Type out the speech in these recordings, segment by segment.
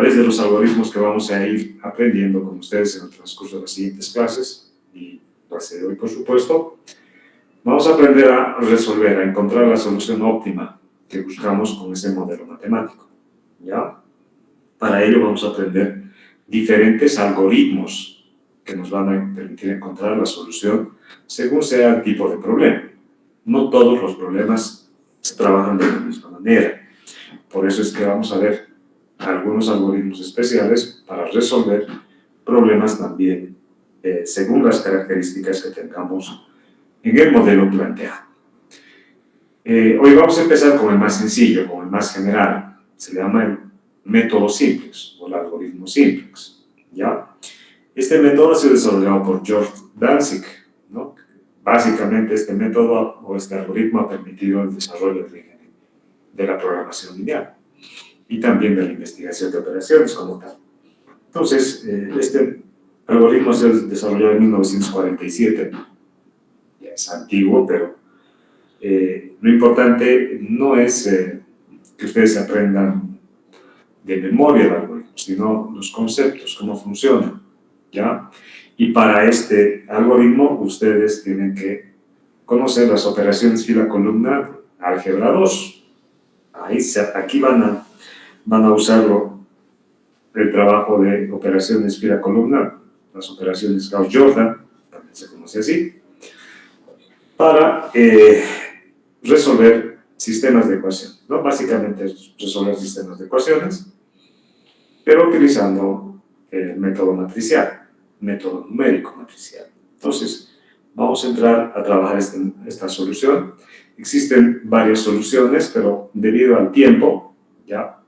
través de los algoritmos que vamos a ir aprendiendo con ustedes en el transcurso de las siguientes clases, y clase de hoy, por supuesto, vamos a aprender a resolver, a encontrar la solución óptima que buscamos con ese modelo matemático, ¿ya? Para ello vamos a aprender diferentes algoritmos que nos van a permitir encontrar la solución según sea el tipo de problema. No todos los problemas se trabajan de la misma manera. Por eso es que vamos a ver algunos algoritmos especiales para resolver problemas también según las características que tengamos en el modelo planteado. Hoy vamos a empezar con el más sencillo, con el más general. Se llama el método simplex o el algoritmo simplex, ¿ya? Este método ha sido desarrollado por George Dantzig, ¿no? Básicamente este método o este algoritmo ha permitido el desarrollo de la programación lineal y también de la investigación de operaciones como tal. Entonces, este algoritmo ha sido desarrollado en 1947, ya es antiguo, pero lo importante no es que ustedes aprendan de memoria el algoritmo, sino los conceptos, cómo funciona, ¿ya? Y para este algoritmo ustedes tienen que conocer las operaciones fila-columna, álgebra 2. Aquí van a usarlo el trabajo de operaciones fila-columna, las operaciones Gauss-Jordan, también se conoce así, para resolver sistemas de ecuaciones, ¿no? Básicamente es resolver sistemas de ecuaciones, pero utilizando el método matricial, método numérico matricial. Entonces, vamos a entrar a trabajar esta solución. Existen varias soluciones, pero debido al tiempo, ya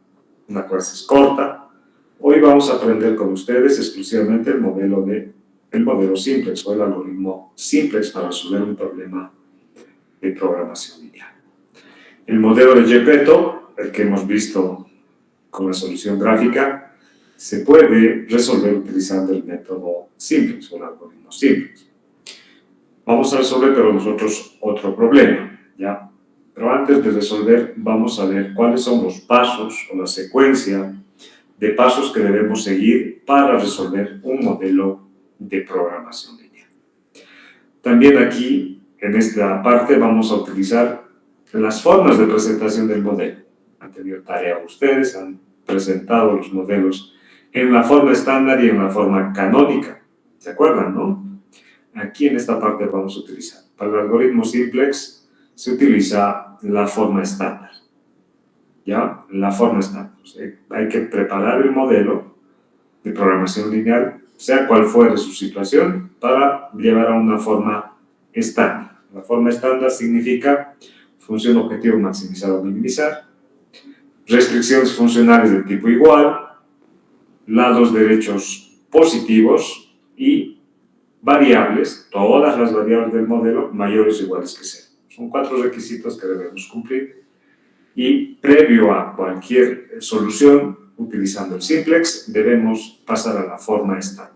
una clase es corta, hoy vamos a aprender con ustedes exclusivamente el modelo simplex o el algoritmo simplex para resolver un problema de programación lineal. El modelo de Gepetto, el que hemos visto con la solución gráfica, se puede resolver utilizando el método simplex o el algoritmo simplex. Vamos a resolver pero nosotros otro problema, ¿ya? Pero antes de resolver, vamos a ver cuáles son los pasos o la secuencia de pasos que debemos seguir para resolver un modelo de programación lineal. También aquí, en esta parte, vamos a utilizar las formas de presentación del modelo. Han tenido tarea ustedes, han presentado los modelos en la forma estándar y en la forma canónica. ¿Se acuerdan, no? Aquí en esta parte vamos a utilizar. Para el algoritmo simplex se utiliza la forma estándar. ¿Ya? La forma estándar. O sea, hay que preparar el modelo de programación lineal, sea cual fuere su situación, para llevar a una forma estándar. La forma estándar significa función objetivo maximizar o minimizar, restricciones funcionales de tipo igual, lados derechos positivos y variables, todas las variables del modelo, mayores o iguales que 0. Son 4 requisitos que debemos cumplir y previo a cualquier solución, utilizando el simplex, debemos pasar a la forma estándar.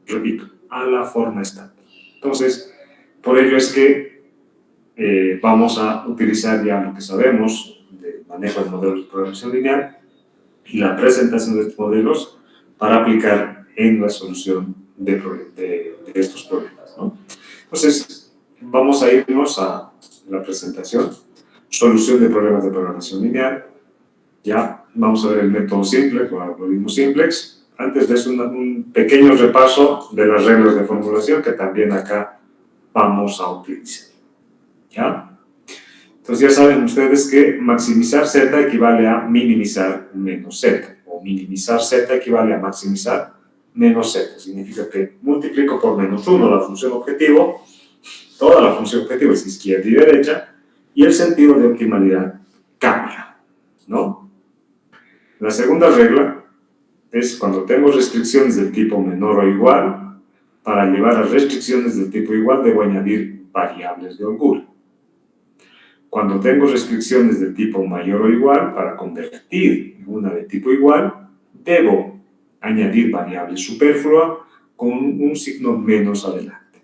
Repito, a la forma estándar. Entonces, por ello es que vamos a utilizar ya lo que sabemos del manejo de modelos de programación lineal y la presentación de estos modelos para aplicar en la solución de estos problemas, ¿no? Entonces, vamos a irnos a la presentación, solución de problemas de programación lineal. Ya vamos a ver el método simplex o el algoritmo simplex. Antes de eso, un pequeño repaso de las reglas de formulación que también acá vamos a utilizar. ¿Ya? Entonces ya saben ustedes que maximizar z equivale a minimizar menos z, o minimizar z equivale a maximizar menos z. Significa que multiplico por menos 1 la función objetivo, toda la función objetivo es izquierda y derecha, y el sentido de optimalidad cambia, ¿no? La segunda regla es cuando tengo restricciones del tipo menor o igual, para llevar a restricciones del tipo igual debo añadir variables de holgura. Cuando tengo restricciones de tipo mayor o igual, para convertir en una de tipo igual, debo añadir variables superflua con un signo menos adelante.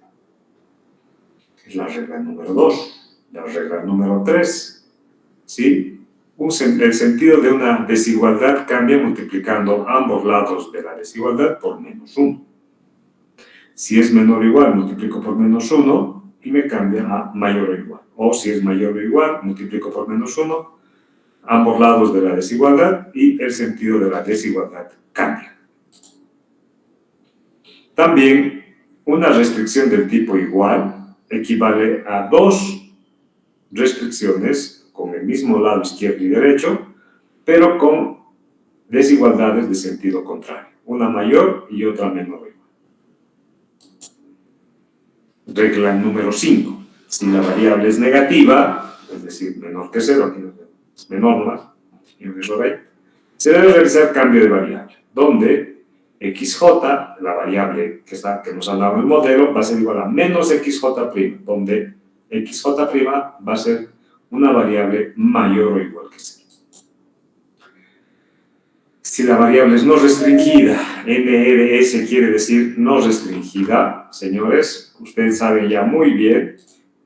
Es la regla número 2. La regla número 3, ¿sí? el sentido de una desigualdad cambia multiplicando ambos lados de la desigualdad por -1. Si es menor o igual, multiplico por -1 y me cambia a mayor o igual. O si es mayor o igual, multiplico por -1, ambos lados de la desigualdad y el sentido de la desigualdad cambia. También, una restricción del tipo igual equivale a dos restricciones con el mismo lado izquierdo y derecho, pero con desigualdades de sentido contrario. Una mayor y otra menor o igual. Regla número 5. Si la variable es negativa, es decir, menor que 0, menor más, se debe realizar cambio de variable, donde xj, la variable que nos ha dado el modelo, va a ser igual a menos xj', donde xj' va a ser una variable mayor o igual que 0. Si la variable es no restringida, NRS quiere decir no restringida, señores, ustedes saben ya muy bien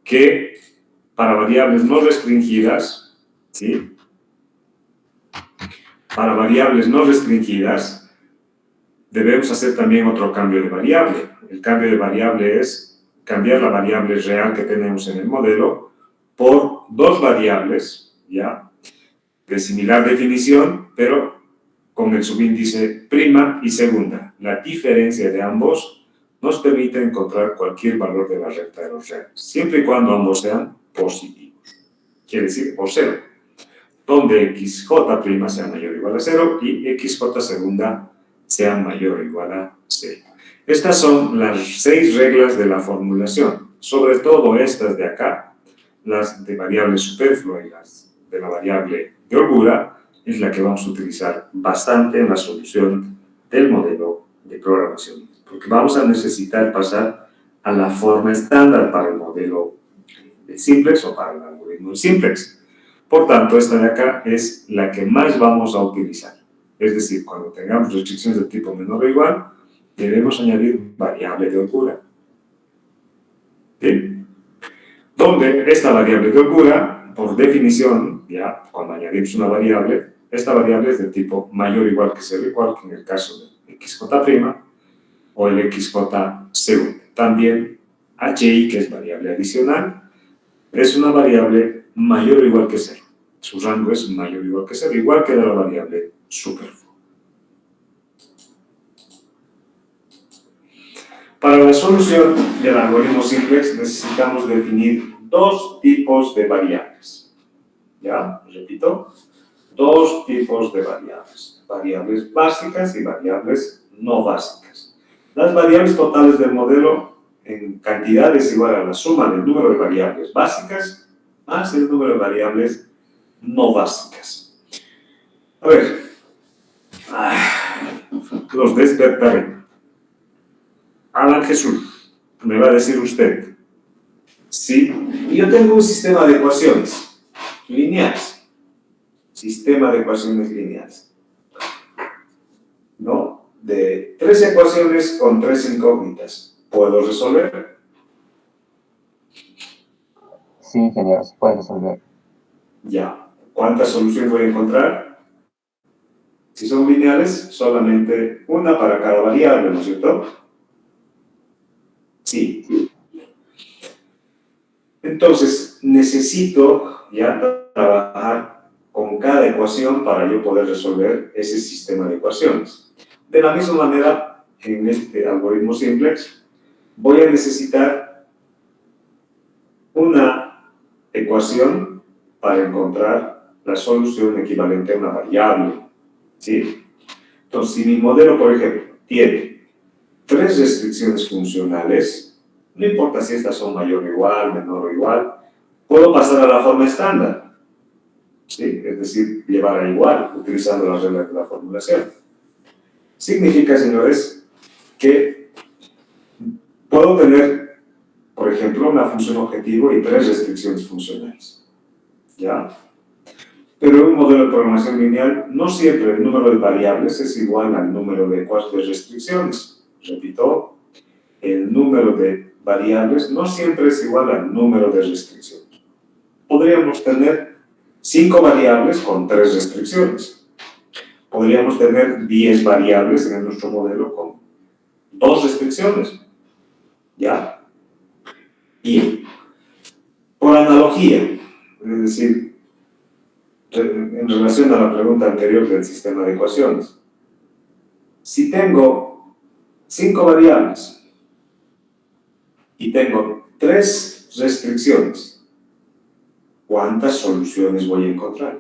que para variables no restringidas, ¿sí? Para variables no restringidas, debemos hacer también otro cambio de variable. El cambio de variable es cambiar la variable real que tenemos en el modelo por dos variables, ¿ya? De similar definición, pero con el subíndice prima y segunda. La diferencia de ambos nos permite encontrar cualquier valor de la recta de los reales, siempre y cuando ambos sean positivos. Quiere decir, o 0, donde xj' sea mayor o igual a 0 y xj segunda sea mayor o igual a 0. Estas son las 6 reglas de la formulación. Sobre todo estas de acá, las de variable superflua y las de la variable de holgura, es la que vamos a utilizar bastante en la solución del modelo de programación, porque vamos a necesitar pasar a la forma estándar para el modelo de simplex o para el algoritmo de simplex. Por tanto, esta de acá es la que más vamos a utilizar. Es decir, cuando tengamos restricciones de tipo menor o igual, debemos añadir variable de holgura. ¿Sí? Donde esta variable de holgura, por definición, ya cuando añadimos una variable, esta variable es de tipo mayor o igual que 0, igual que en el caso de xj' o el xj segundo. También hi, que es variable adicional, es una variable mayor o igual que 0. Su rango es mayor o igual que 0, igual que de la variable superflua. Para la solución del algoritmo simplex necesitamos definir dos tipos de variables. ¿Ya? Repito, dos tipos de variables. Variables básicas y variables no básicas. Las variables totales del modelo en cantidad es igual a la suma del número de variables básicas más el número de variables no básicas. A ver, los despertaré. Alan Jesús, me va a decir usted, sí, yo tengo un sistema de ecuaciones lineales. Sistema de ecuaciones lineales. ¿No? De 3 ecuaciones con 3 incógnitas. ¿Puedo resolver? Sí, ingeniero, se puede resolver. Ya. ¿Cuántas soluciones voy a encontrar? Si son lineales, solamente una para cada variable, ¿no es cierto? Sí. Entonces, necesito ya trabajar con cada ecuación para yo poder resolver ese sistema de ecuaciones. De la misma manera, en este algoritmo simplex, voy a necesitar una ecuación para encontrar la solución equivalente a una variable. ¿Sí? Entonces, si mi modelo, por ejemplo, tiene 3 restricciones funcionales, no importa si estas son mayor o igual, menor o igual, puedo pasar a la forma estándar. ¿Sí? Es decir, llevar a igual, utilizando las reglas de la formulación. Significa, señores, que puedo tener, por ejemplo, una función objetivo y 3 restricciones funcionales. ¿Ya? Pero en un modelo de programación lineal, no siempre el número de variables es igual al número de restricciones. Repito, el número de variables no siempre es igual al número de restricciones. Podríamos tener 5 variables con 3 restricciones. Podríamos tener 10 variables en nuestro modelo con 2 restricciones. ¿Ya? Y por analogía, es decir, en relación a la pregunta anterior del sistema de ecuaciones, si tengo 5 variables y tengo 3 restricciones, ¿cuántas soluciones voy a encontrar?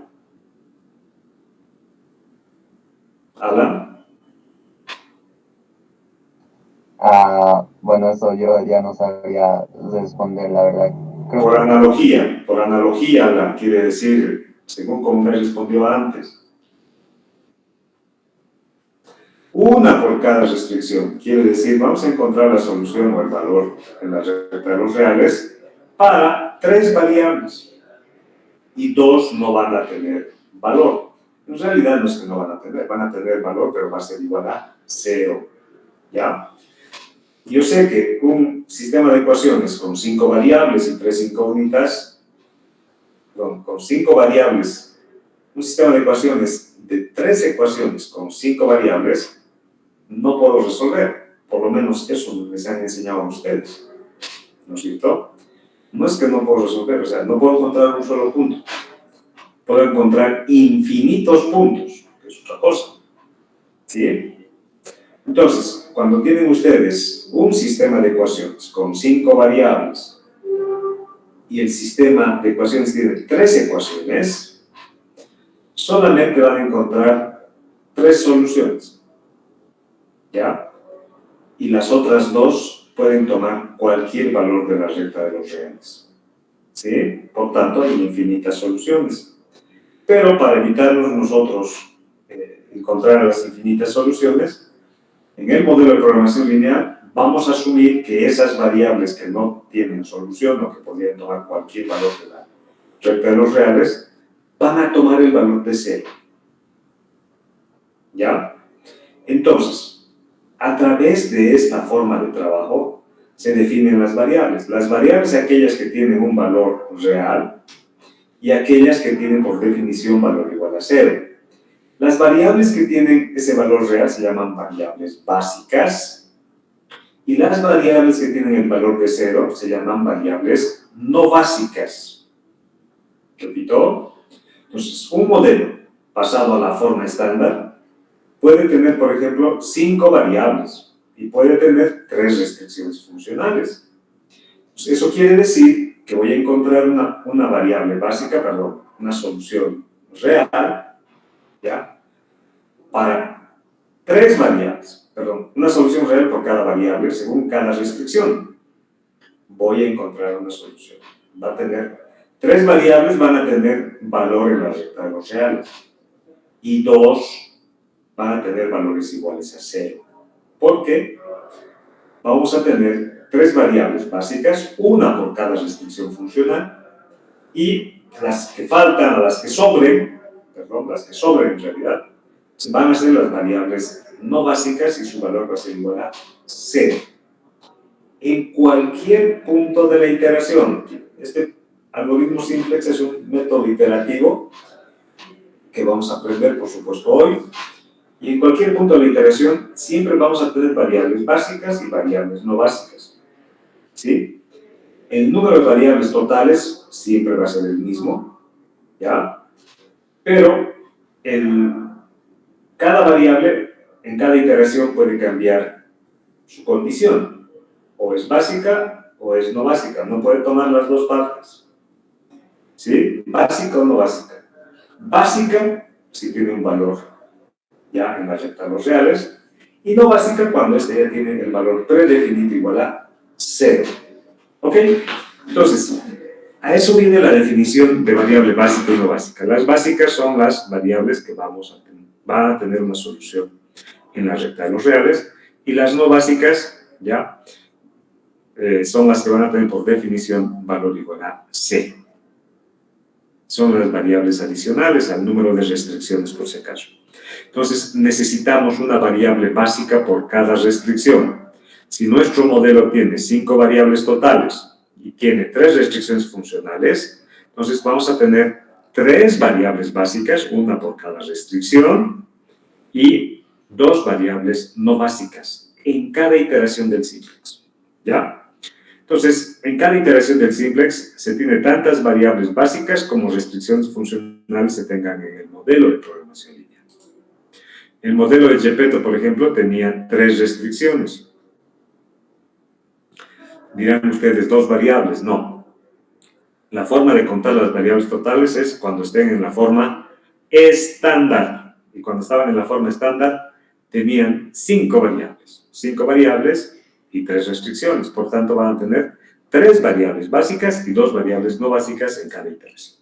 ¿Alan? Bueno, eso yo ya no sabría responder, la verdad. Creo Por que analogía, Alan, quiere decir, según como me respondió antes, una por cada restricción. Quiere decir, vamos a encontrar la solución o el valor en la recta de los reales para 3 variables y 2 no van a tener valor. En realidad no es que no van a tener valor, pero va a ser igual a 0. ¿Ya? Yo sé que un sistema de ecuaciones con 5 variables y 3 incógnitas, con 5 variables, un sistema de ecuaciones de 3 ecuaciones con 5 variables, no puedo resolver. Por lo menos eso les han enseñado a ustedes. ¿No es cierto? No es que no puedo resolver, o sea, no puedo encontrar un solo punto. Puedo encontrar infinitos puntos, que es otra cosa. ¿Sí? Entonces, cuando tienen ustedes un sistema de ecuaciones con 5 variables y el sistema de ecuaciones tiene 3 ecuaciones, solamente van a encontrar 3 soluciones. ¿Ya? Y las otras 2 pueden tomar cualquier valor de la recta de los reales. ¿Sí? Por tanto, hay infinitas soluciones. Pero para evitarnos nosotros encontrar las infinitas soluciones, en el modelo de programación lineal vamos a asumir que esas variables que no tienen solución o que podrían tomar cualquier valor de la recta de los reales, van a tomar el valor de 0. ¿Ya? Entonces, a través de esta forma de trabajo se definen las variables. Las variables aquellas que tienen un valor real y aquellas que tienen por definición valor igual a 0. Las variables que tienen ese valor real se llaman variables básicas y las variables que tienen el valor de 0 se llaman variables no básicas. Repito, entonces un modelo basado a la forma estándar puede tener, por ejemplo, 5 variables y puede tener 3 restricciones funcionales. Entonces, eso quiere decir que voy a encontrar una variable básica, una solución real, ¿ya? Para 3 variables, una solución real por cada variable según cada restricción. Voy a encontrar una solución. Va a tener 3 variables, van a tener valor en la recta de los reales y 2 van a tener valores iguales a 0. ¿Por qué? Vamos a tener 3 variables básicas, una por cada restricción funcional, y las que faltan, las que sobren en realidad, van a ser las variables no básicas y su valor va a ser igual a 0. En cualquier punto de la iteración, este algoritmo simplex es un método iterativo que vamos a aprender, por supuesto, hoy. Y en cualquier punto de la iteración siempre vamos a tener variables básicas y variables no básicas. ¿Sí? El número de variables totales siempre va a ser el mismo, ¿ya? Pero cada variable en cada iteración puede cambiar su condición. O es básica o es no básica. No puede tomar las dos partes. ¿Sí? Básica o no básica. Básica si tiene un valor ya en la recta de los reales, y no básica cuando este ya tiene el valor predefinido igual a 0. ¿Ok? Entonces, a eso viene la definición de variable básica y no básica. Las básicas son las variables que van a tener una solución en la recta de los reales, y las no básicas, ya, son las que van a tener por definición valor igual a 0. Son las variables adicionales al número de restricciones por si acaso. Entonces, necesitamos una variable básica por cada restricción. Si nuestro modelo tiene 5 variables totales y tiene 3 restricciones funcionales, entonces vamos a tener 3 variables básicas, una por cada restricción, y 2 variables no básicas en cada iteración del simplex. ¿Ya? Entonces, en cada iteración del simplex se tiene tantas variables básicas como restricciones funcionales se tengan en el modelo de programación lineal. El modelo de Gepetto, por ejemplo, tenía 3 restricciones. Dirán ustedes 2 variables. No. La forma de contar las variables totales es cuando estén en la forma estándar. Y cuando estaban en la forma estándar, tenían 5 variables. 5 variables y 3 restricciones. Por tanto, van a tener 3 variables básicas y 2 variables no básicas en cada iteración.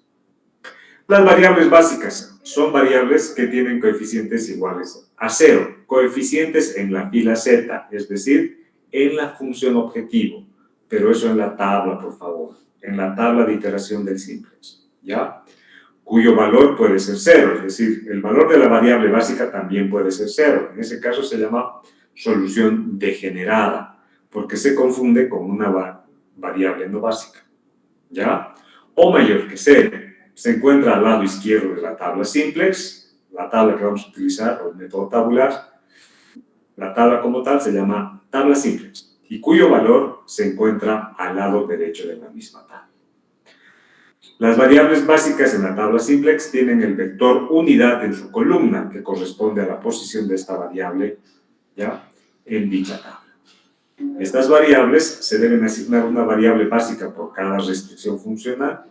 Las variables básicas son variables que tienen coeficientes iguales a 0. Coeficientes en la fila z, es decir, en la función objetivo. Pero eso en la tabla, por favor. En la tabla de iteración del simplex. ¿Ya? Cuyo valor puede ser 0, es decir, el valor de la variable básica también puede ser 0. En ese caso se llama solución degenerada, porque se confunde con una variable no básica. ¿Ya? O mayor que 0. Se encuentra al lado izquierdo de la tabla simplex, la tabla que vamos a utilizar, o el método tabular. La tabla como tal se llama tabla simplex, y cuyo valor se encuentra al lado derecho de la misma tabla. Las variables básicas en la tabla simplex tienen el vector unidad en su columna, que corresponde a la posición de esta variable, ¿ya?, en dicha tabla. Estas variables se deben asignar una variable básica por cada restricción funcional.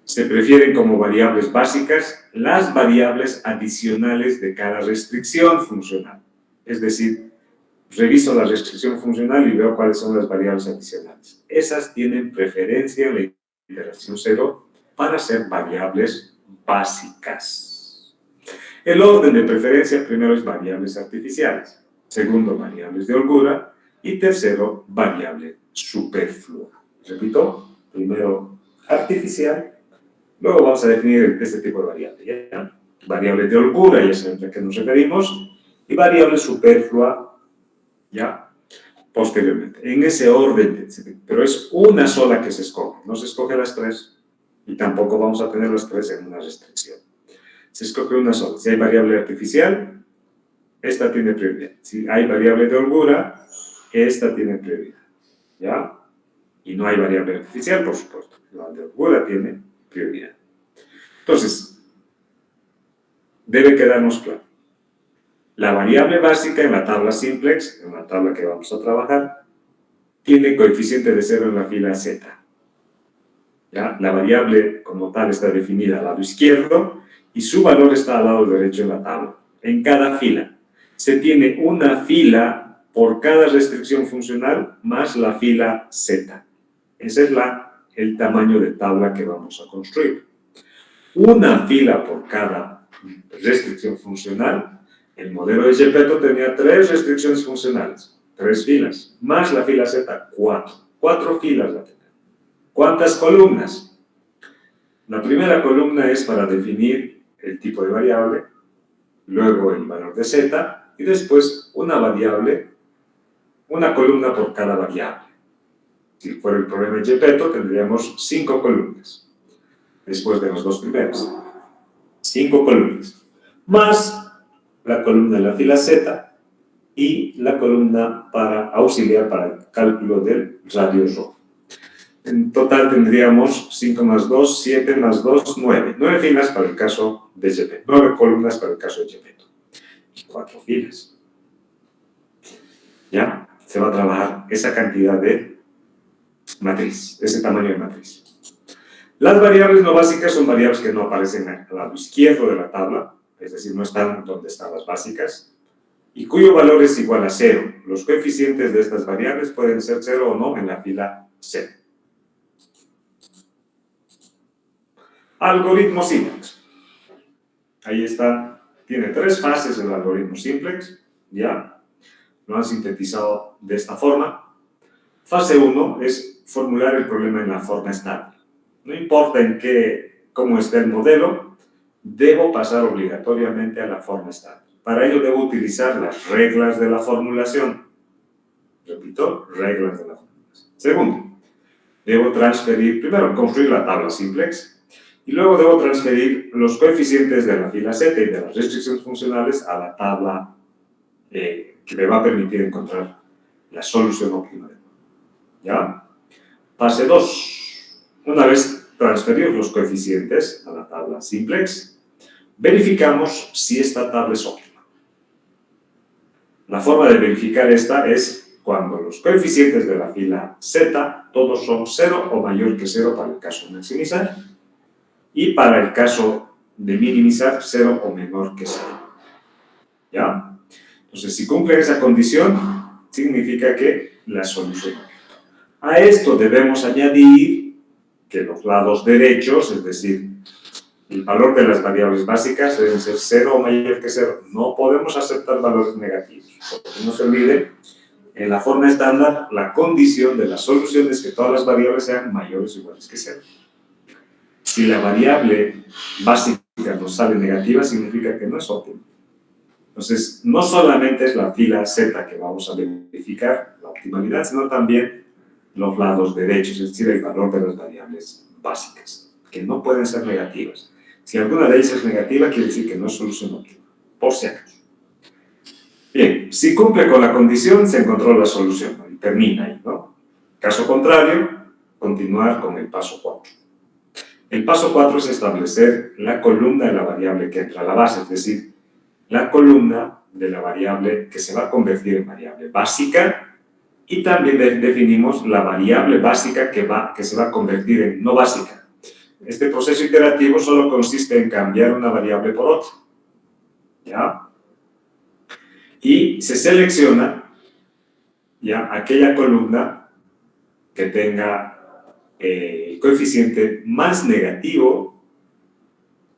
Se prefieren como variables básicas las variables adicionales de cada restricción funcional. Es decir, reviso la restricción funcional y veo cuáles son las variables adicionales. Esas tienen preferencia en la iteración 0 para ser variables básicas. El orden de preferencia primero es variables artificiales, segundo variables de holgura y tercero variable superflua. Repito, primero artificial, luego vamos a definir este tipo de variable, ¿ya? Variable de holgura, ya saben a qué nos referimos, y variable superflua, ¿ya?, posteriormente. En ese orden, pero es una sola que se escoge, no se escoge las 3, y tampoco vamos a tener las 3 en una restricción. Se escoge una sola. Si hay variable artificial, esta tiene prioridad. Si hay variable de holgura, esta tiene prioridad, ¿ya? Y no hay variable artificial, por supuesto. La de holgura tiene prioridad. Entonces, debe quedarnos claro. La variable básica en la tabla simplex, en la tabla que vamos a trabajar, tiene coeficiente de 0 en la fila z. ¿Ya? La variable como tal está definida al lado izquierdo y su valor está al lado derecho de la tabla. En cada fila. Se tiene una fila por cada restricción funcional más la fila z. Ese es el tamaño de tabla que vamos a construir. Una fila por cada restricción funcional. El modelo de Gepetto tenía 3 restricciones funcionales, 3 filas, más la fila z, 4. 4 filas la tenía. ¿Cuántas columnas? La primera columna es para definir el tipo de variable, luego el valor de z, y después una variable, una columna por cada variable. Si fuera el problema de Gepetto, tendríamos 5 columnas, después de las 2 primeras. 5 columnas, más la columna de la fila z y la columna para auxiliar para el cálculo del radio rojo. En total tendríamos 5 más 2, 7 más 2, 9. 9 filas para el caso de Gepetto. 9 columnas para el caso de Gepetto. Y 4 filas. ¿Ya? Se va a trabajar esa cantidad de matriz, ese tamaño de matriz. Las variables no básicas son variables que no aparecen al lado izquierdo de la tabla, es decir, no están donde están las básicas, y cuyo valor es igual a 0. Los coeficientes de estas variables pueden ser 0 o no en la fila 0. Algoritmo simplex. Ahí está. Tiene 3 fases el algoritmo simplex. ¿Ya? Lo han sintetizado de esta forma. Fase 1 es formular el problema en la forma estándar. No importa cómo esté el modelo, debo pasar obligatoriamente a la forma estándar. Para ello debo utilizar las reglas de la formulación. Repito, reglas de la formulación. Segundo, debo transferir, primero construir la tabla simplex, Y luego debo transferir los coeficientes de la fila Z y de las restricciones funcionales a la tabla que me va a permitir encontrar la solución óptima. ¿Ya? Fase 2. Una vez transferidos los coeficientes a la tabla simplex, verificamos si esta tabla es óptima. La forma de verificar esta es cuando los coeficientes de la fila Z todos son 0 o mayor que 0 para el caso de maximizar y para el caso de minimizar 0 o menor que 0. ¿Ya? Entonces, si cumple esa condición, significa que la solución. A esto debemos añadir que los lados derechos, es decir, el valor de las variables básicas deben ser 0 o mayor que 0. No podemos aceptar valores negativos. Porque no se olvide, en la forma estándar, la condición de la solución es que todas las variables sean mayores o iguales que 0. Si la variable básica nos sale negativa, significa que no es óptima. Entonces, no solamente es la fila Z que vamos a verificar, la optimalidad, sino también los lados derechos, es decir, el valor de las variables básicas, que no pueden ser negativas. Si alguna de ellas es negativa, quiere decir que no es solución óptima, por si acaso. Bien, si cumple con la condición, se encontró la solución, y termina ahí, ¿no? Caso contrario, continuar con el paso 4. El paso 4 es establecer la columna de la variable que entra a la base, es decir, la columna de la variable que se va a convertir en variable básica y también definimos la variable básica que se va a convertir en no básica. Este proceso iterativo solo consiste en cambiar una variable por otra. ¿Ya? Y se selecciona ya aquella columna que tenga el coeficiente más negativo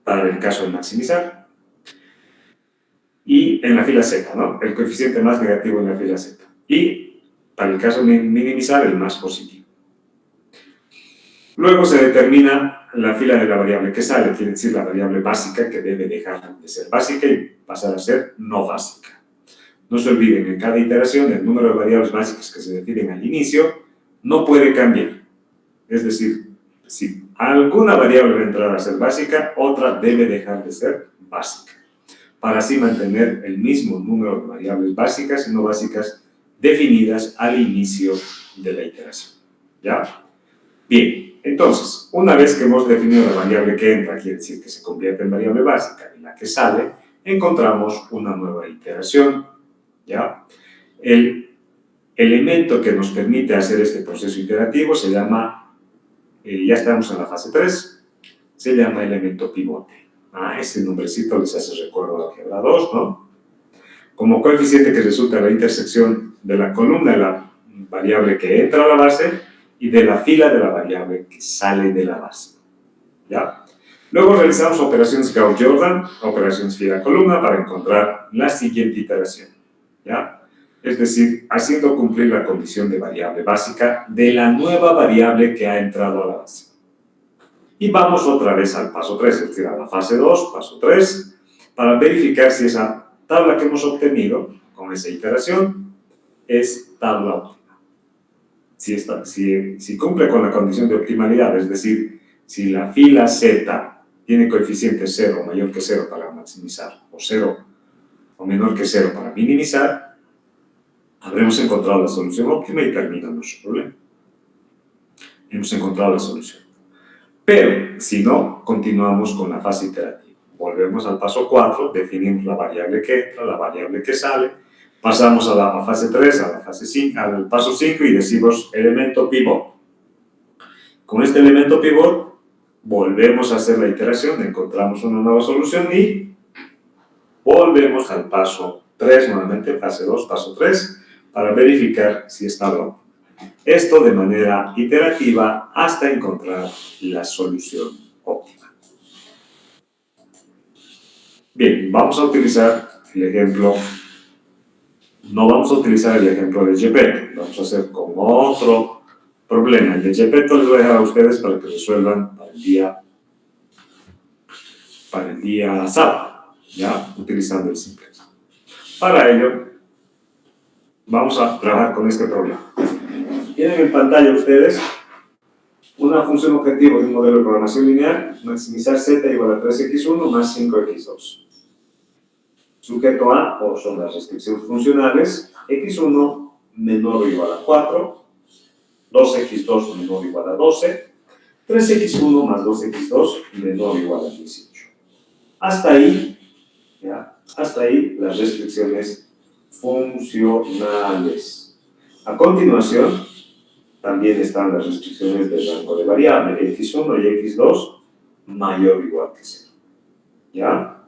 para el caso de maximizar. Y en la fila Z, ¿no? El coeficiente más negativo en la fila Z. Y para el caso de minimizar, el más positivo. Luego se determina la fila de la variable que sale, quiere decir la variable básica que debe dejar de ser básica y pasar a ser no básica. No se olviden, en cada iteración el número de variables básicas que se definen al inicio no puede cambiar. Es decir, si alguna variable va a entrar a ser básica, otra debe dejar de ser básica, para así mantener el mismo número de variables básicas y no básicas definidas al inicio de la iteración. ¿Ya? Bien, entonces, una vez que hemos definido la variable que entra, quiere decir que se convierte en variable básica, y la que sale, encontramos una nueva iteración. ¿Ya? El elemento que nos permite hacer este proceso iterativo se llama, ya estamos en la fase 3, se llama elemento pivote. Ese nombrecito les hace recuerdo a álgebra 2, ¿no? Como coeficiente que resulta de la intersección de la columna de la variable que entra a la base y de la fila de la variable que sale de la base. ¿Ya? Luego realizamos operaciones Gauss-Jordan, operaciones fila-columna para encontrar la siguiente iteración. ¿Ya? Es decir, haciendo cumplir la condición de variable básica de la nueva variable que ha entrado a la base. Y vamos otra vez al paso 3, es decir, a la fase 2, paso 3, para verificar si esa tabla que hemos obtenido con esa iteración es tabla óptima. Si cumple con la condición de optimalidad, es decir, si la fila Z tiene coeficiente 0 o mayor que 0 para maximizar, o 0 o menor que 0 para minimizar, habremos encontrado la solución óptima y termina nuestro problema. Hemos encontrado la solución. Pero, si no, continuamos con la fase iterativa. Volvemos al paso 4, definimos la variable que entra, la variable que sale, pasamos a la fase 3, a la fase 5, al paso 5 y decimos elemento pivot. Con este elemento pivot, volvemos a hacer la iteración, encontramos una nueva solución y volvemos al paso 3, nuevamente, fase 2, paso 3, para verificar si está óptimo. Esto de manera iterativa hasta encontrar la solución óptima. Bien, vamos a utilizar el ejemplo, no vamos a utilizar el ejemplo de Gepetto, vamos a hacer con otro problema. El de Gepetto les voy a dejar a ustedes para que resuelvan para el día sábado, ya, utilizando el simplex. Para ello, vamos a trabajar con este problema. Tienen en pantalla ustedes Una función objetivo de un modelo de programación lineal, maximizar z igual a 3x1 más 5x2. Sujeto A, o son las restricciones funcionales, x1 menor o igual a 4, 2x2 menor o igual a 12, 3x1 más 2x2 menor o igual a 18. Hasta ahí, ¿ya? Hasta ahí las restricciones funcionales. A continuación, también están las restricciones del rango de variable, x1 y x2 mayor o igual que 0. ¿Ya?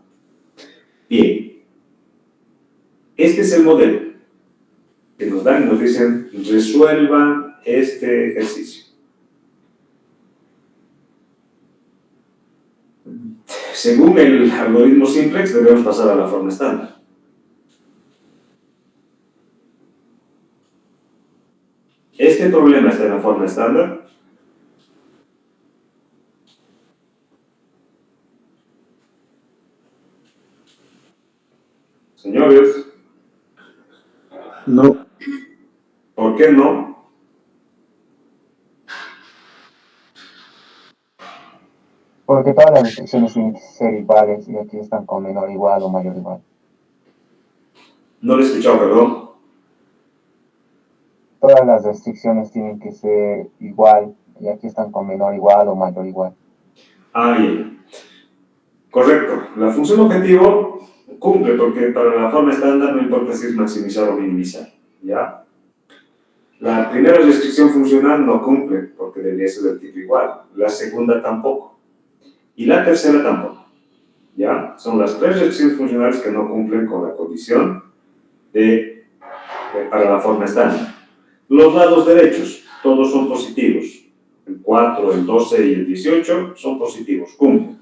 Bien. Este es el modelo que nos dan y nos dicen, resuelvan este ejercicio. Según el algoritmo simplex, debemos pasar a la forma estándar. Este problema está en la forma estándar. Señores. No. ¿Por qué no? Porque todas las restricciones tienen que ser iguales y aquí están con menor igual o mayor igual. No lo he escuchado, perdón. Todas las restricciones tienen que ser igual y aquí están con menor igual o mayor igual. Ah, bien. Correcto. La función objetivo cumple porque para la forma estándar no importa si es maximizar o minimizar. ¿Ya? La primera restricción funcional no cumple porque debería ser del tipo igual. La segunda tampoco. Y la tercera tampoco. ¿Ya? Son las tres restricciones funcionales que no cumplen con la condición para la forma estándar. Los lados derechos, todos son positivos. El 4, el 12 y el 18 son positivos, cumplen.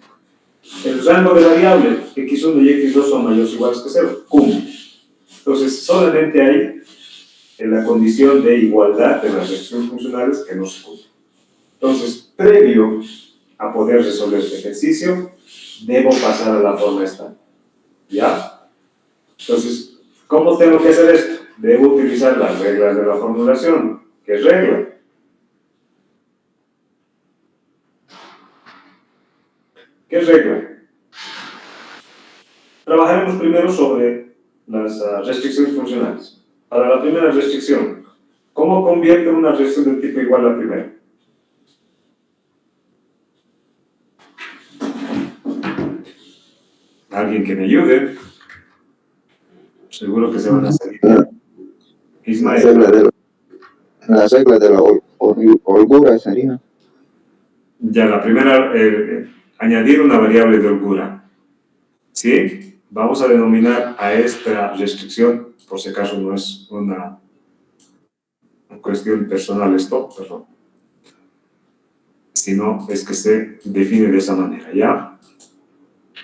El rango de variables, x1 y x2 son mayores o iguales que 0, cumplen. Entonces, solamente hay en la condición de igualdad de las restricciones funcionales que no se cumplen. Entonces, previo a poder resolver este ejercicio, debo pasar a la forma estándar. ¿Ya? Entonces, ¿cómo tengo que hacer esto? Debo utilizar las reglas de la formulación. ¿Qué regla? ¿Qué regla? Trabajaremos primero sobre las restricciones funcionales. Para la primera restricción, ¿cómo convierto una restricción del tipo igual a la primera? ¿Alguien que me ayude? Seguro que se van a salir. Ismael. Las reglas de la holgura sería. Ya, la primera, añadir una variable de holgura. ¿Sí? Vamos a denominar a esta restricción, por si acaso no es una cuestión personal esto, perdón, sino es que se define de esa manera, ¿ya?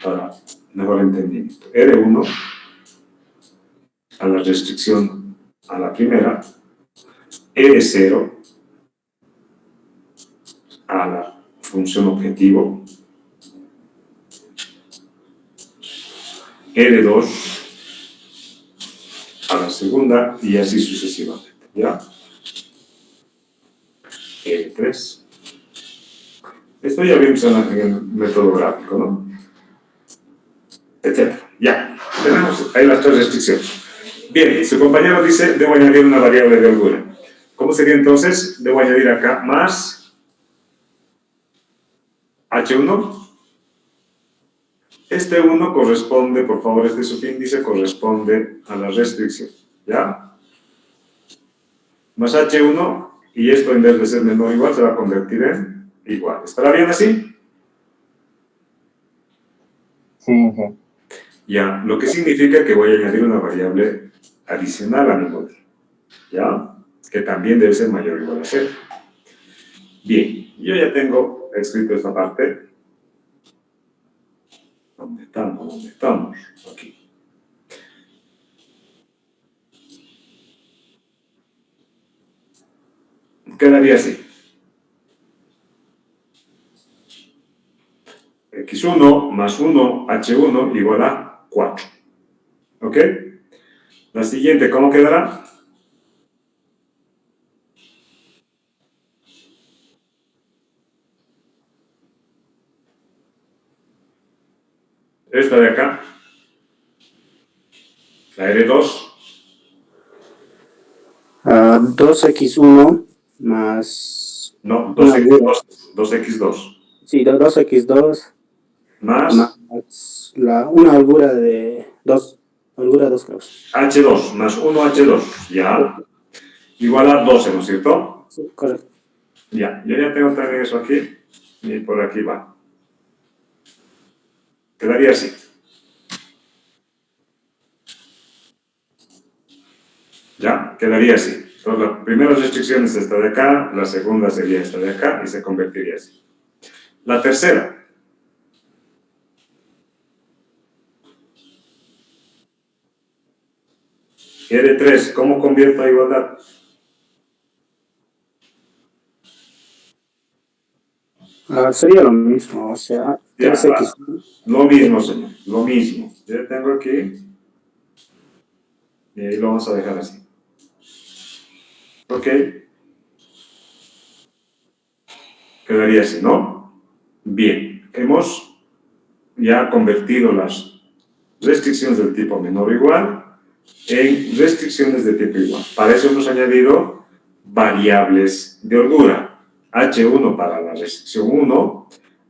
Para mejor entendimiento. R1 a la restricción a la primera, R0 a la función objetivo, R2 a la segunda y así sucesivamente, ¿ya? R3. Esto ya vimos en el método gráfico, ¿no? Etcétera. Ya, tenemos ahí las tres restricciones. Bien, su compañero dice, debo añadir una variable de holgura. ¿Cómo sería entonces? Debo añadir acá más H1. Este 1 corresponde, por favor, este subíndice corresponde a la restricción, ¿ya? Más H1, y esto en vez de ser menor o igual, se va a convertir en igual. ¿Estará bien así? Sí, sí. Ya, lo que significa que voy a añadir una variable adicional a mi modelo, ¿ya? Que también debe ser mayor o igual a 0. Bien, yo ya tengo escrito esta parte. ¿Dónde estamos? ¿Dónde estamos? Aquí. Quedaría así. X1 más 1, H1 igual a 4. ¿Ok? La siguiente, ¿cómo quedará? Esta de acá, la R2, 2x1 más no, una holgura. 2x2, Sí, 2x2 más más una holgura de 2. Holgura 2 grados. H2, más 1H2, ya, igual a 12, ¿no es cierto? Sí, correcto. Ya, yo ya tengo también eso aquí, y por aquí va. Quedaría así. Ya, quedaría así. Entonces, la primera restricción es esta de acá, la segunda sería esta de acá, y se convertiría así. La tercera. R3, ¿cómo convierto a igualdad? Sería lo mismo, o sea, Ya, 3x1. lo mismo, señor, lo mismo. Ya tengo aquí, y ahí lo vamos a dejar así. Ok. Quedaría así, ¿no? Bien, hemos ya convertido las restricciones del tipo menor o igual en restricciones de tipo igual. Para eso hemos añadido variables de holgura. H1 para la restricción 1,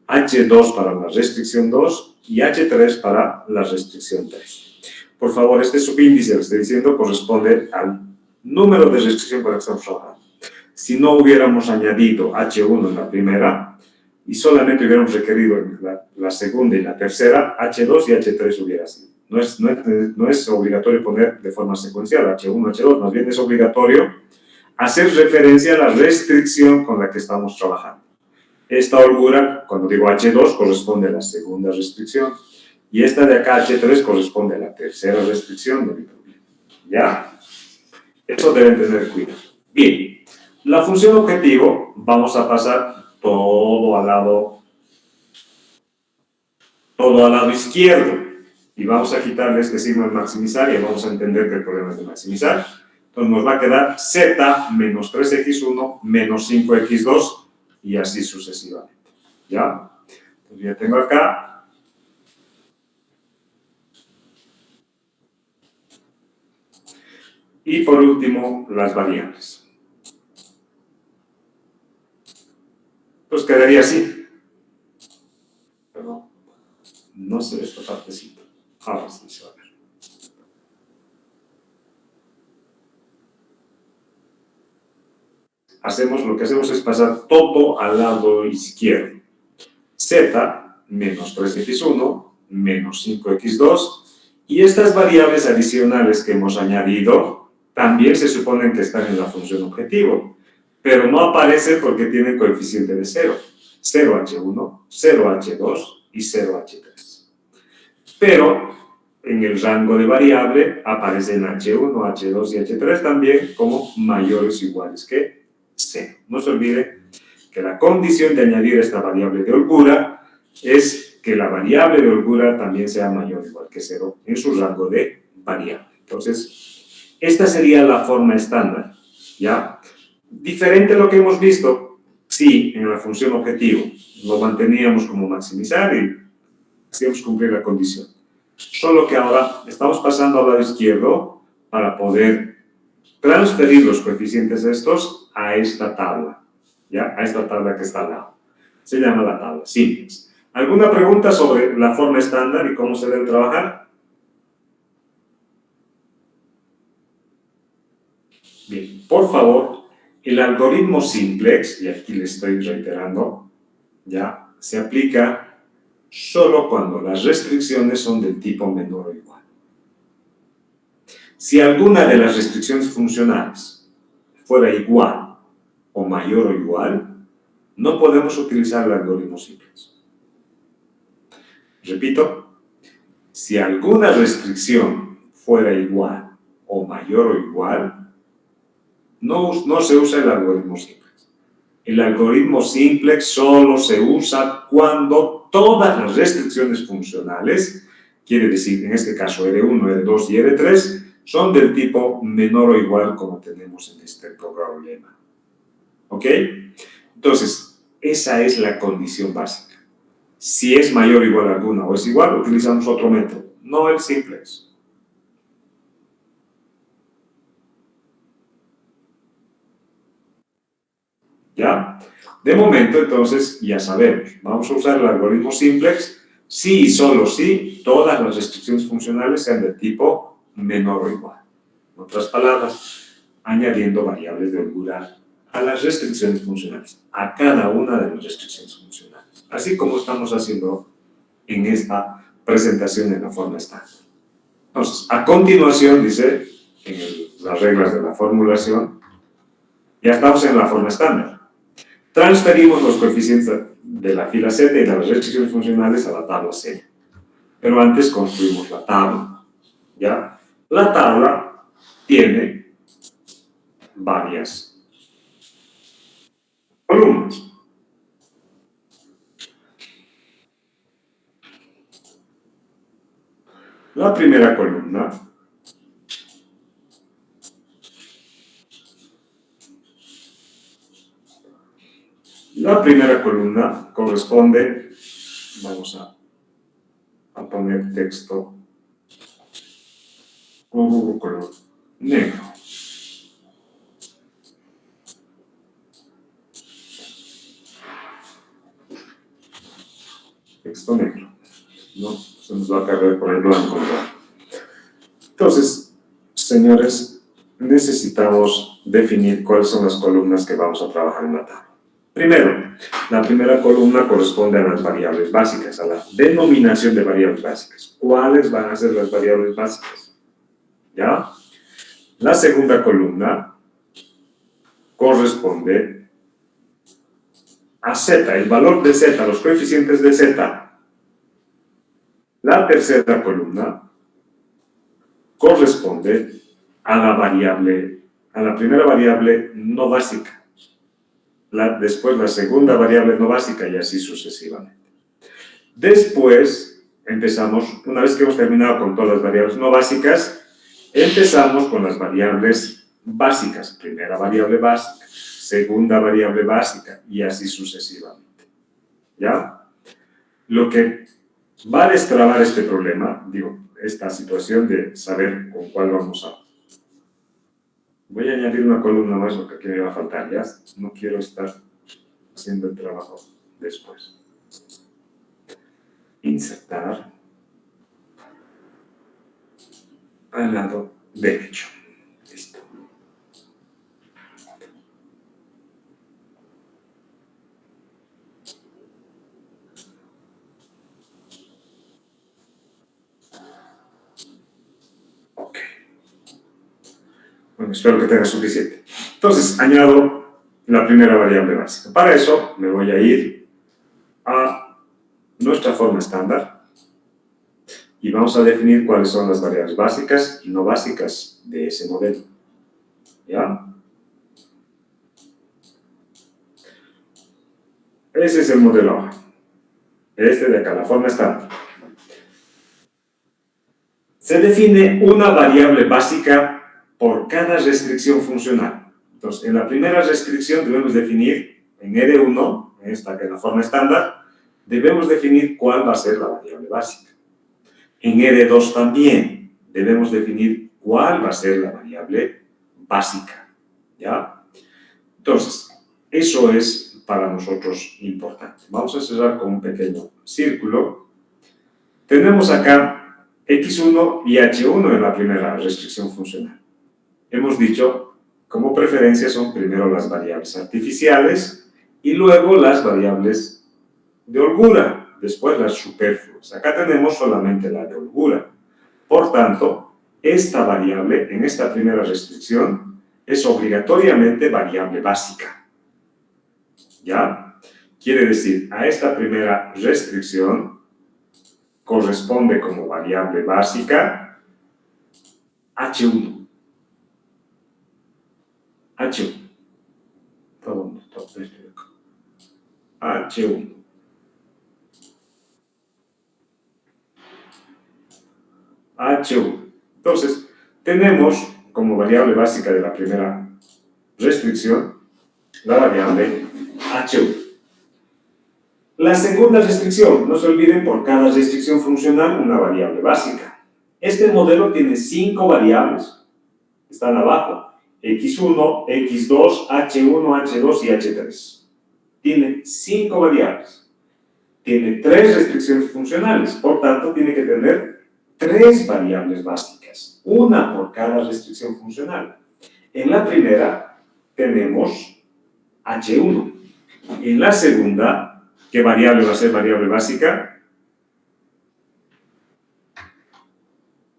H2 para la restricción 2 y H3 para la restricción 3. Por favor, este subíndice que estoy diciendo corresponde al número de restricción para que estamos trabajando. Si no hubiéramos añadido H1 en la primera y solamente hubiéramos requerido en la segunda y la tercera, H2 y H3 hubiera sido. No es obligatorio poner de forma secuencial H1, H2, más bien es obligatorio hacer referencia a la restricción con la que estamos trabajando. Esta holgura, cuando digo H2, corresponde a la segunda restricción y esta de acá, H3, corresponde a la tercera restricción de mi problema. ¿Ya? Eso deben tener cuidado. Bien, la función objetivo, vamos a pasar todo al lado izquierdo. Y vamos a quitarle este signo de maximizar y vamos a entender que el problema es de maximizar. Entonces nos va a quedar z menos 3x1 menos 5x2 y así sucesivamente. ¿Ya? Entonces ya tengo acá. Y por último, las variables. Pues quedaría así. Perdón. No se ve esta partecita. Ahora sí se va a ver. Lo que hacemos es pasar todo al lado izquierdo. Z menos 3x1 menos 5x2 y estas variables adicionales que hemos añadido también se suponen que están en la función objetivo, pero no aparecen porque tienen coeficiente de 0. 0h1, 0h2 y 0h3. Pero en el rango de variable aparecen h1, h2 y h3 también como mayores o iguales que 0. No se olvide que la condición de añadir esta variable de holgura es que la variable de holgura también sea mayor o igual que 0 en su rango de variable. Entonces, esta sería la forma estándar, ¿ya? Diferente a lo que hemos visto, sí, en la función objetivo, lo manteníamos como maximizar y hacíamos cumplir la condición. Solo que ahora estamos pasando al lado izquierdo para poder transferir los coeficientes estos a esta tabla, ¿ya? A esta tabla que está al lado. Se llama la tabla simples. ¿Alguna pregunta sobre la forma estándar y cómo se debe trabajar? Bien, por favor, el algoritmo simplex, y aquí le estoy reiterando, ¿ya? Se aplica solo cuando las restricciones son del tipo menor o igual. Si alguna de las restricciones funcionales fuera igual o mayor o igual, no podemos utilizar el algoritmo simplex. Repito, si alguna restricción fuera igual o mayor o igual, no se usa el algoritmo simplex. El algoritmo simplex solo se usa cuando todas las restricciones funcionales, quiere decir, en este caso R1, R2 y R3, son del tipo menor o igual como tenemos en este problema. ¿Ok? Entonces, esa es la condición básica. Si es mayor o igual a alguna o es igual, utilizamos otro método, no el simplex. ¿Ya? De momento, entonces, ya sabemos. Vamos a usar el algoritmo simplex si y solo si todas las restricciones funcionales sean de tipo menor o igual. En otras palabras, añadiendo variables de holgura a las restricciones funcionales, a cada una de las restricciones funcionales, así como estamos haciendo en esta presentación en la forma estándar. Entonces, a continuación, dice, las reglas de la formulación, ya estamos en la forma estándar. Transferimos los coeficientes de la fila Z y de las restricciones funcionales a la tabla C. Pero antes construimos la tabla, ¿ya? La tabla tiene varias columnas. La primera columna corresponde, vamos a poner texto color negro. Texto negro. No, se nos va a cargar por el blanco. Entonces, señores, necesitamos definir cuáles son las columnas que vamos a trabajar en la tabla. Primero, la primera columna corresponde a las variables básicas, a la denominación de variables básicas. ¿Cuáles van a ser las variables básicas? ¿Ya? La segunda columna corresponde a Z, el valor de Z, los coeficientes de Z. La tercera columna corresponde a la primera variable no básica. Después la segunda variable no básica y así sucesivamente. Después empezamos, una vez que hemos terminado con todas las variables no básicas, empezamos con las variables básicas. Primera variable básica, segunda variable básica y así sucesivamente. ¿Ya? Lo que va a destrabar este problema, esta situación de saber con cuál vamos a... Voy a añadir una columna más porque aquí me va a faltar, ya no quiero estar haciendo el trabajo después. Insertar al lado derecho. Listo. Ok. Bueno, espero que tenga suficiente. Entonces, añado la primera variable básica. Para eso, me voy a ir a nuestra forma estándar y vamos a definir cuáles son las variables básicas y no básicas de ese modelo. ¿Ya? Ese es el modelo A. Este de acá, la forma estándar. Se define una variable básica por cada restricción funcional. Entonces, en la primera restricción debemos definir, en ED1, esta que es la forma estándar, debemos definir cuál va a ser la variable básica. En ED2 también debemos definir cuál va a ser la variable básica. ¿Ya? Entonces, eso es para nosotros importante. Vamos a cerrar con un pequeño círculo. Tenemos acá X1 y H1 en la primera restricción funcional. Hemos dicho, como preferencia son primero las variables artificiales y luego las variables de holgura, después las superfluas. Acá tenemos solamente la de holgura. Por tanto, esta variable en esta primera restricción es obligatoriamente variable básica. ¿Ya? Quiere decir, a esta primera restricción corresponde como variable básica H1. H1. H1. H1. Entonces, tenemos como variable básica de la primera restricción la variable H1. La segunda restricción, no se olviden, por cada restricción funcional, una variable básica. Este modelo tiene 5 variables, están abajo, x1, x2, h1, h2 y h3. Tiene 5 variables. Tiene 3 restricciones funcionales, por tanto, tiene que tener 3 variables básicas, una por cada restricción funcional. En la primera tenemos h1. En la segunda, ¿qué variable va a ser variable básica?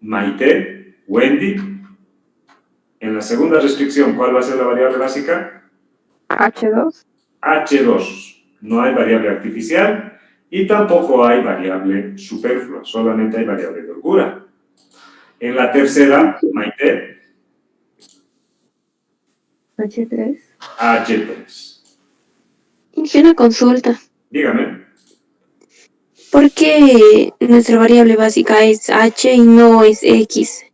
Maite, Wendy. En la segunda restricción, ¿cuál va a ser la variable básica? H2. H2. No hay variable artificial y tampoco hay variable superflua, solamente hay variable de holgura. En la tercera, Maite. H3. H3. Y una consulta. Dígame. ¿Por qué nuestra variable básica es h y no es x?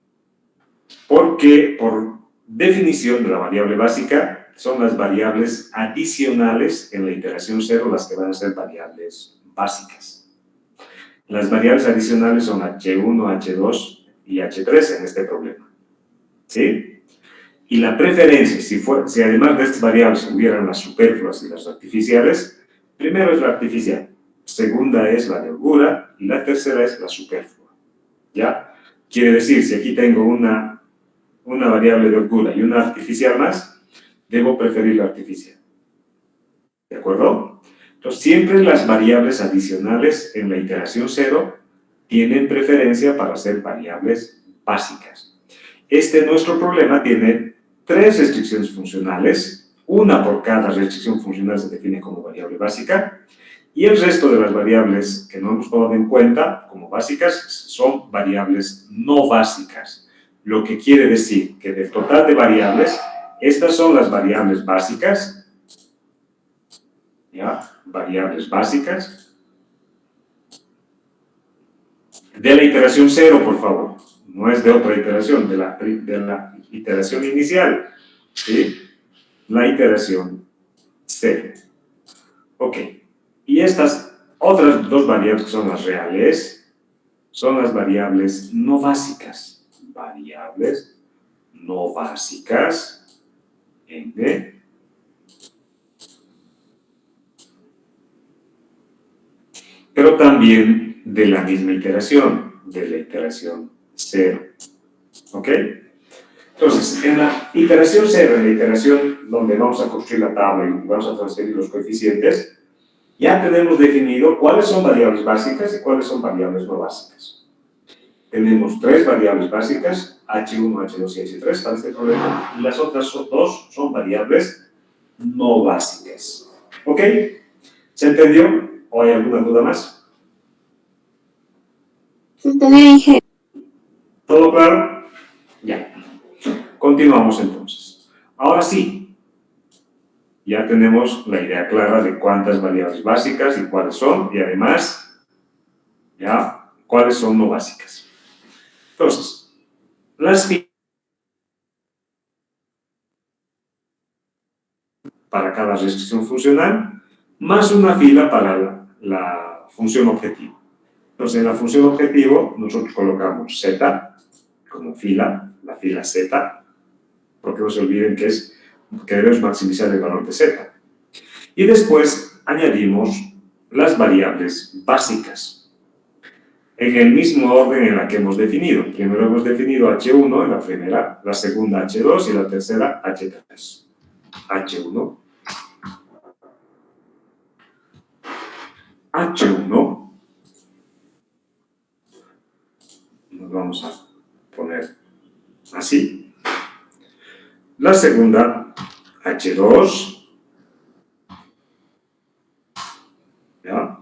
Porque por definición de la variable básica son las variables adicionales en la iteración 0 las que van a ser variables básicas. Las variables adicionales son h1, h2 y h3 en este problema. ¿Sí? Y la preferencia, si además de estas variables hubieran las superfluas y las artificiales, primero es la artificial, segunda es la de holgura y la tercera es la superflua. ¿Ya? Quiere decir, si aquí tengo una variable de holgura y una artificial más, debo preferir la artificial. ¿De acuerdo? Entonces, siempre las variables adicionales en la iteración 0 tienen preferencia para ser variables básicas. Nuestro problema tiene 3 restricciones funcionales, una por cada restricción funcional se define como variable básica, y el resto de las variables que no hemos tomado en cuenta como básicas son variables no básicas. Lo que quiere decir que del total de variables, estas son las variables básicas, ¿ya? Variables básicas de la iteración 0, por favor. No es de otra iteración, de la iteración inicial, ¿sí? La iteración 0. Ok. Y estas otras 2 variables que son las reales, son las variables no básicas. Variables no básicas, N. Pero también de la misma iteración, de la iteración 0. ¿Ok? Entonces, en la iteración 0, en la iteración donde vamos a construir la tabla y vamos a transferir los coeficientes, ya tenemos definido cuáles son variables básicas y cuáles son variables no básicas. Tenemos 3 variables básicas, H1, H2 y H3 para este problema, y las otras 2 son variables no básicas. ¿Ok? ¿Se entendió? ¿O hay alguna duda más? Entendí. ¿Todo claro? Ya. Continuamos entonces. Ahora sí, ya tenemos la idea clara de cuántas variables básicas y cuáles son, y además, ya, cuáles son no básicas. Entonces, las filas para cada restricción funcional, más una fila para la función objetivo. Entonces, en la función objetivo, nosotros colocamos z como fila, la fila z, porque no se olviden que debemos maximizar el valor de z. Y después añadimos las variables básicas, en el mismo orden en la que hemos definido. Primero hemos definido h1 en la primera, la segunda h2 y la tercera h3. h1, h1, nos vamos a poner así. La segunda, H2, ¿ya?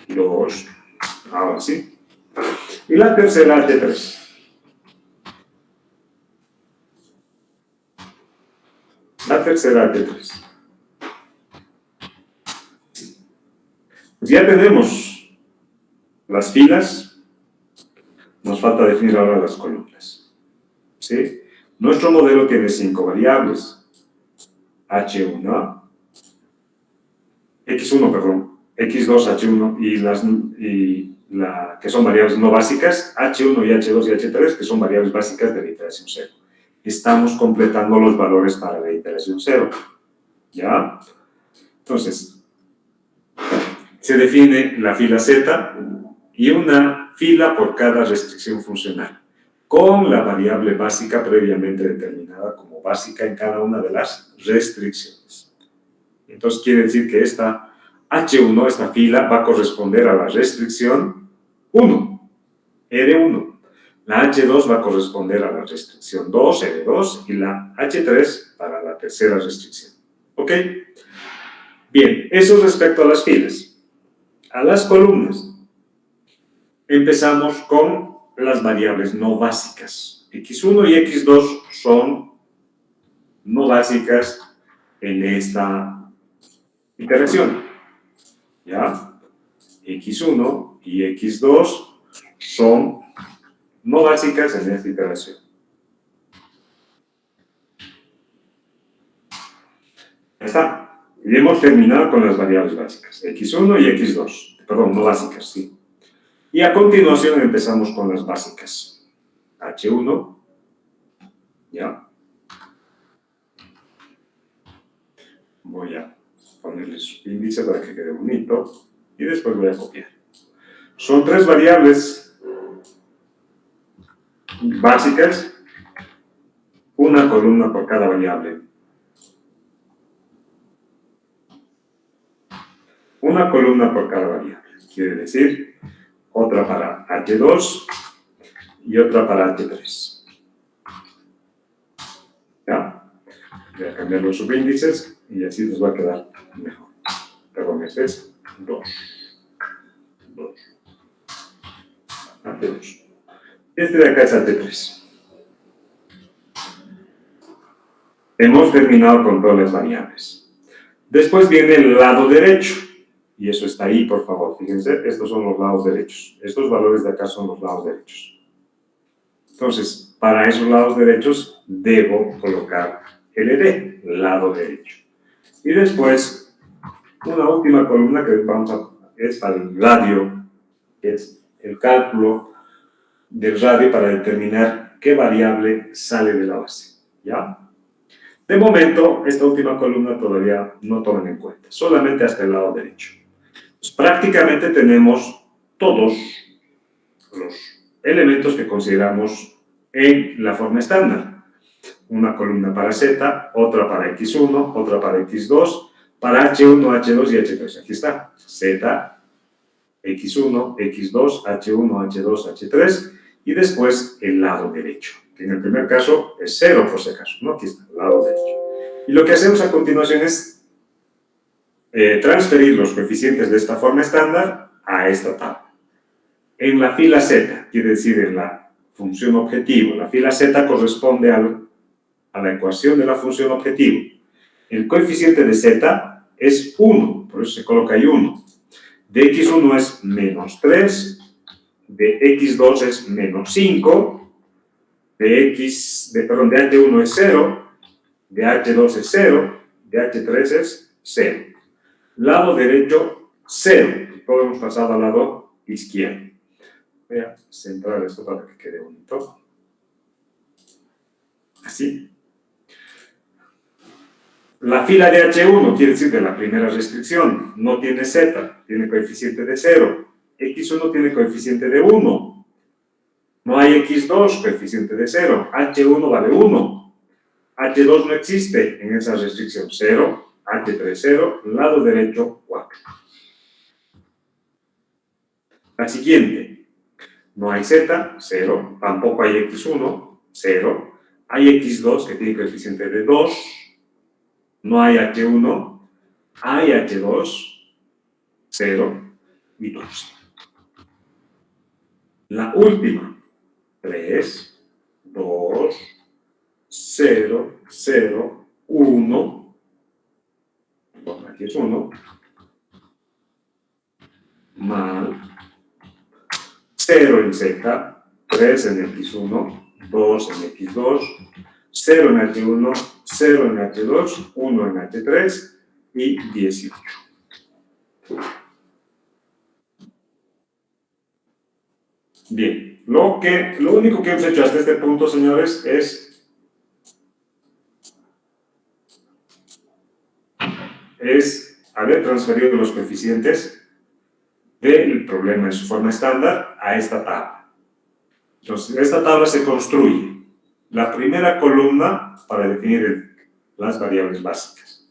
Dos, ahora sí. Y la tercera, H3. La tercera, H3. Pues ya tenemos las filas. Nos falta definir ahora las columnas. ¿Sí? Nuestro modelo tiene 5 variables. H1, X1, perdón, X2, H1 que son variables no básicas, H1 y H2 y H3, que son variables básicas de la iteración 0. Estamos completando los valores para la iteración 0. ¿Ya? Entonces, se define la fila Z y una fila por cada restricción funcional, con la variable básica previamente determinada como básica en cada una de las restricciones. Entonces, quiere decir que esta H1, esta fila, va a corresponder a la restricción 1, ED1. La H2 va a corresponder a la restricción 2, ED2, y la H3 para la tercera restricción. ¿Ok? Bien, eso respecto a las filas. A las columnas. Empezamos con las variables no básicas. X1 y X2 son no básicas en esta iteración. ¿Ya? X1 y X2 son no básicas en esta iteración. Ya está. Y hemos terminado con las variables básicas. X1 y X2. Perdón, no básicas, sí. Y a continuación empezamos con las básicas. H1. ¿Ya? Voy a ponerle su índice para que quede bonito. Y después voy a copiar. Son tres variables básicas. Una columna por cada variable. Una columna por cada variable. Quiere decir, otra para H2 y otra para H3. ¿Ya? Voy a cambiar los subíndices y así nos va a quedar mejor. Perdón, este es 2. H2. Este de acá es H3. Hemos terminado con todas las variables. Después viene el lado derecho. Y eso está ahí, por favor. Fíjense, estos son los lados derechos. Estos valores de acá son los lados derechos. Entonces, para esos lados derechos, debo colocar LD, lado derecho. Y después, una última columna que es para el radio, que es el cálculo del radio para determinar qué variable sale de la base. ¿Ya? De momento, esta última columna todavía no toman en cuenta, solamente hasta el lado derecho. Pues prácticamente tenemos todos los elementos que consideramos en la forma estándar. Una columna para Z, otra para X1, otra para X2, para H1, H2 y H3. Aquí está, Z, X1, X2, H1, H2, H3, y después el lado derecho, que en el primer caso es 0 por si acaso, ¿no? Aquí está, el lado derecho. Y lo que hacemos a continuación es transferir los coeficientes de esta forma estándar a esta tabla. En la fila Z, quiere decir en la función objetivo, la fila Z corresponde a la ecuación de la función objetivo. El coeficiente de Z es 1, por eso se coloca ahí 1. De X1 es menos 3, de X2 es menos 5, de H1 es 0, de H2 es 0, de H3 es 0. Lado derecho, 0. Y todo hemos pasado al lado izquierdo. Voy a centrar esto para que quede bonito. Así. La fila de H1, quiere decir de la primera restricción, no tiene Z, tiene coeficiente de 0. X1 tiene coeficiente de 1. No hay X2, coeficiente de 0. H1 vale 1. H2 no existe en esa restricción, 0. H3, 0, lado derecho, 4. La siguiente, no hay Z, 0, tampoco hay X1, 0, hay X2 que tiene coeficiente de 2, no hay H1, hay H2, 0 y 2. La última, 3, 2, 0, 0, 1, aquí es 1, mal, 0 en Z, 3 en X1, 2 en X2, 0 en H1, 0 en H2, 1 en H3 y 18. Bien, lo único que hemos hecho hasta este punto, señores, es haber transferido los coeficientes del problema en su forma estándar a esta tabla. Entonces, esta tabla se construye. La primera columna para definir las variables básicas.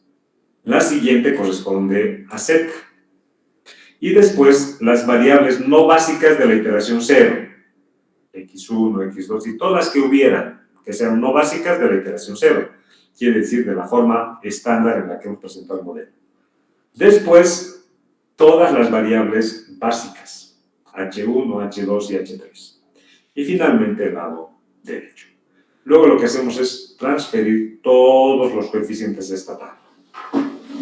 La siguiente corresponde a Z. Y después las variables no básicas de la iteración 0. X1, X2 y todas las que hubieran, que sean no básicas de la iteración 0. Quiere decir de la forma estándar en la que hemos presentado el modelo. Después, todas las variables básicas. H1, H2 y H3. Y finalmente el lado derecho. Luego lo que hacemos es transferir todos los coeficientes de esta tabla.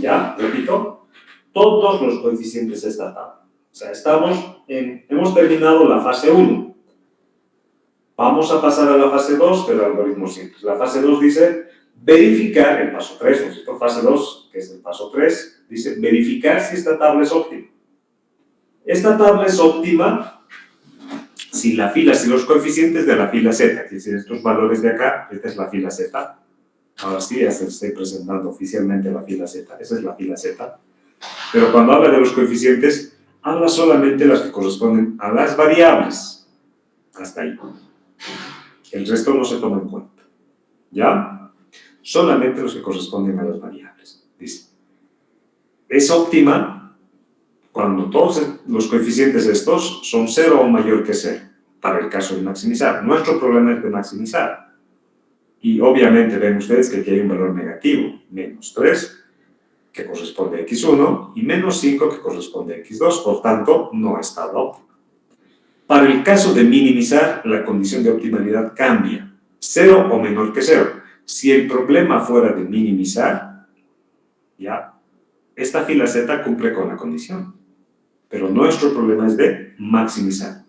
¿Ya? Repito. Todos los coeficientes de esta tabla. O sea, hemos terminado la fase 1. Vamos a pasar a la fase 2 del algoritmo simple. La fase 2 dice verificar el paso 3, ¿no es cierto? Fase 2, que es el paso 3, dice verificar si esta tabla es óptima. Esta tabla es óptima si los coeficientes de la fila Z, es decir, estos valores de acá, esta es la fila Z. Ahora sí, ya se estoy presentando oficialmente la fila Z. Esa es la fila Z. Pero cuando habla de los coeficientes, habla solamente las que corresponden a las variables. Hasta ahí. El resto no se toma en cuenta. ¿Ya? Solamente los que corresponden a las variables. Dice, es óptima cuando todos los coeficientes estos son 0 o mayor que 0, para el caso de maximizar. Nuestro problema es de maximizar. Y obviamente ven ustedes que aquí hay un valor negativo, menos 3, que corresponde a X1, y menos 5, que corresponde a X2, por tanto, no está óptima. Para el caso de minimizar, la condición de optimalidad cambia, 0 o menor que 0. Si el problema fuera de minimizar, ya, esta fila Z cumple con la condición. Pero nuestro problema es de maximizar.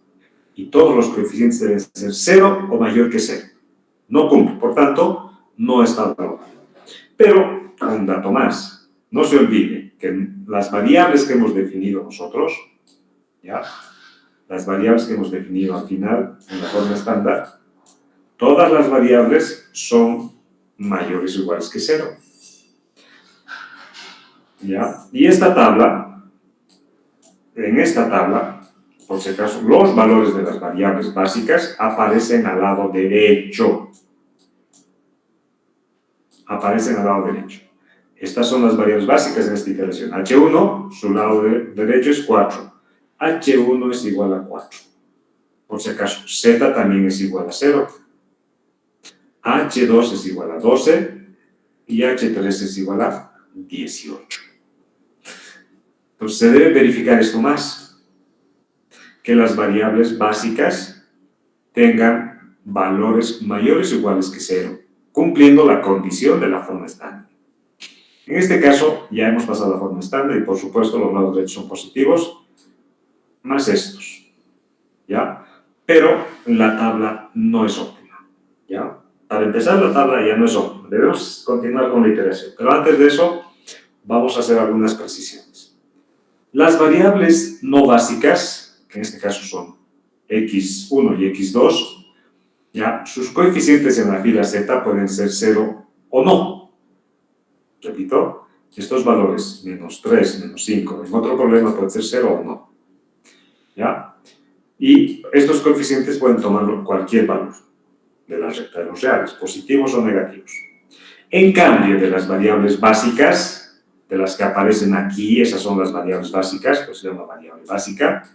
Y todos los coeficientes deben ser 0 o mayor que 0. No cumple, por tanto, no está óptima. Pero, un dato más. No se olvide que las variables que hemos definido nosotros, ¿ya? Las variables que hemos definido al final en la forma estándar, todas las variables son mayores o iguales que 0. ¿Ya? Y esta tabla, en esta tabla, por si acaso, los valores de las variables básicas aparecen al lado derecho. Aparecen al lado derecho. Estas son las variables básicas en esta iteración. H1, su lado derecho es 4. H1 es igual a 4. Por si acaso, Z también es igual a 0. H2 es igual a 12. Y H3 es igual a 18. Entonces, se debe verificar esto más. Que las variables básicas tengan valores mayores o iguales que 0, cumpliendo la condición de la forma estándar. En este caso, ya hemos pasado a la forma estándar y, por supuesto, los lados derechos son positivos, más estos, ¿ya? Pero la tabla no es óptima, ¿ya? Para empezar, la tabla ya no es óptima. Debemos continuar con la iteración. Pero antes de eso, vamos a hacer algunas precisiones. Las variables no básicas, que en este caso son X1 y X2, ¿ya? Sus coeficientes en la fila Z pueden ser 0 o no. Repito, estos valores, menos 3, menos 5, en otro problema puede ser 0 o no. ¿Ya? Y estos coeficientes pueden tomar cualquier valor de las rectángulos reales, positivos o negativos. En cambio, de las variables básicas, de las que aparecen aquí, esas son las variables básicas, pues se llama variable básica,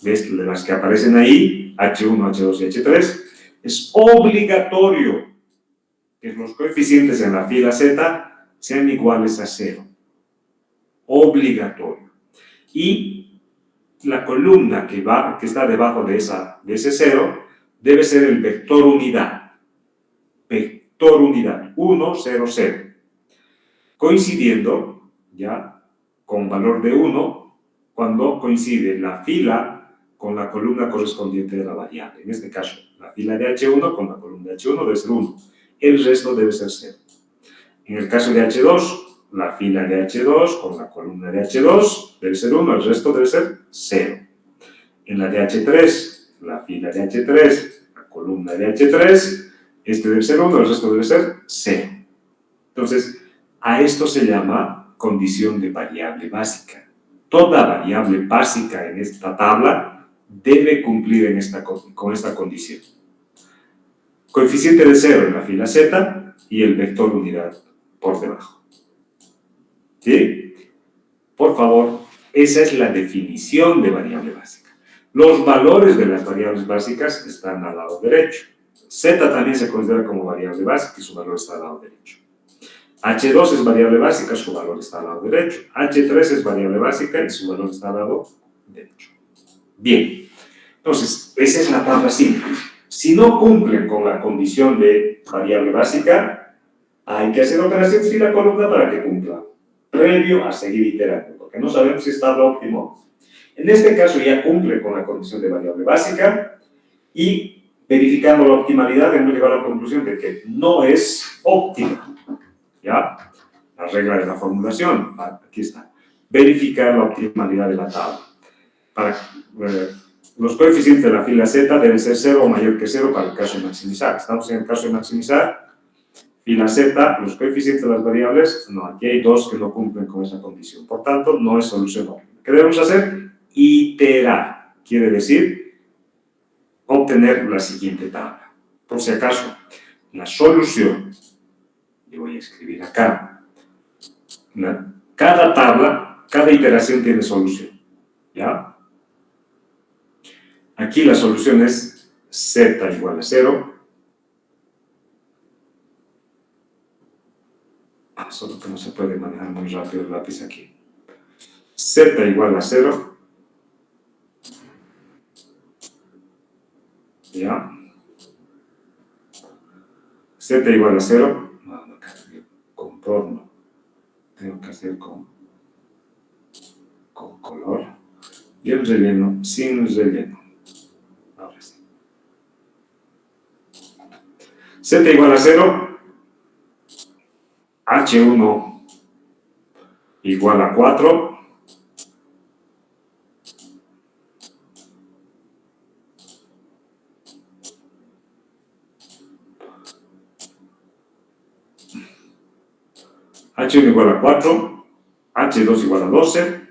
¿ves? De las que aparecen ahí, H1, H2 y H3, es obligatorio que los coeficientes en la fila Z sean iguales a 0. Obligatorio. Y la columna que está debajo de ese 0 debe ser el vector unidad. Vector unidad, 1, 0, 0. Coincidiendo, ya, con valor de 1, cuando coincide la fila con la columna correspondiente de la variable. En este caso, la fila de H1 con la columna de H1 debe ser 1. El resto debe ser 0. En el caso de H2, la fila de H2 con la columna de H2 debe ser 1, el resto debe ser 0. En la de H3, la fila de H3, la columna de H3, este debe ser 1, el resto debe ser 0. Entonces, a esto se llama condición de variable básica. Toda variable básica en esta tabla debe cumplir con esta condición. Coeficiente de 0 en la fila Z y el vector unidad por debajo. ¿Sí? Por favor, esa es la definición de variable básica. Los valores de las variables básicas están al lado derecho. Z también se considera como variable básica y su valor está al lado derecho. H2 es variable básica, su valor está al lado derecho. H3 es variable básica y su valor está al lado derecho. Bien, entonces, esa es la tabla simple. Si no cumplen con la condición de variable básica, hay que hacer operaciones fila columna para que cumpla, previo a seguir iterando, porque no sabemos si es tabla óptima o no. En este caso ya cumple con la condición de variable básica y verificando la optimalidad hemos llegado a la conclusión de que no es óptima. ¿Ya? La regla de la formulación, aquí está. Verificar la optimalidad de la tabla. Los coeficientes de la fila Z deben ser 0 o mayor que 0 para el caso de maximizar. Estamos en el caso de maximizar. Fila Z, los coeficientes de las variables, no, aquí hay dos que no cumplen con esa condición. Por tanto, no es solución óptima. ¿Qué debemos hacer? Iterar. Quiere decir, obtener la siguiente tabla. Por si acaso, la solución, y voy a escribir acá, cada tabla, cada iteración tiene solución. ¿Ya? Aquí la solución es Z igual a 0. Solo que no se puede manejar muy rápido el lápiz aquí. Z igual a 0. ¿Ya? Z igual a 0. No, con por no. Tengo que hacer con color. Y el relleno sin relleno. Ahora sí. Z igual a 0. H1 igual a 4. H1 igual a 4. H2 igual a 12.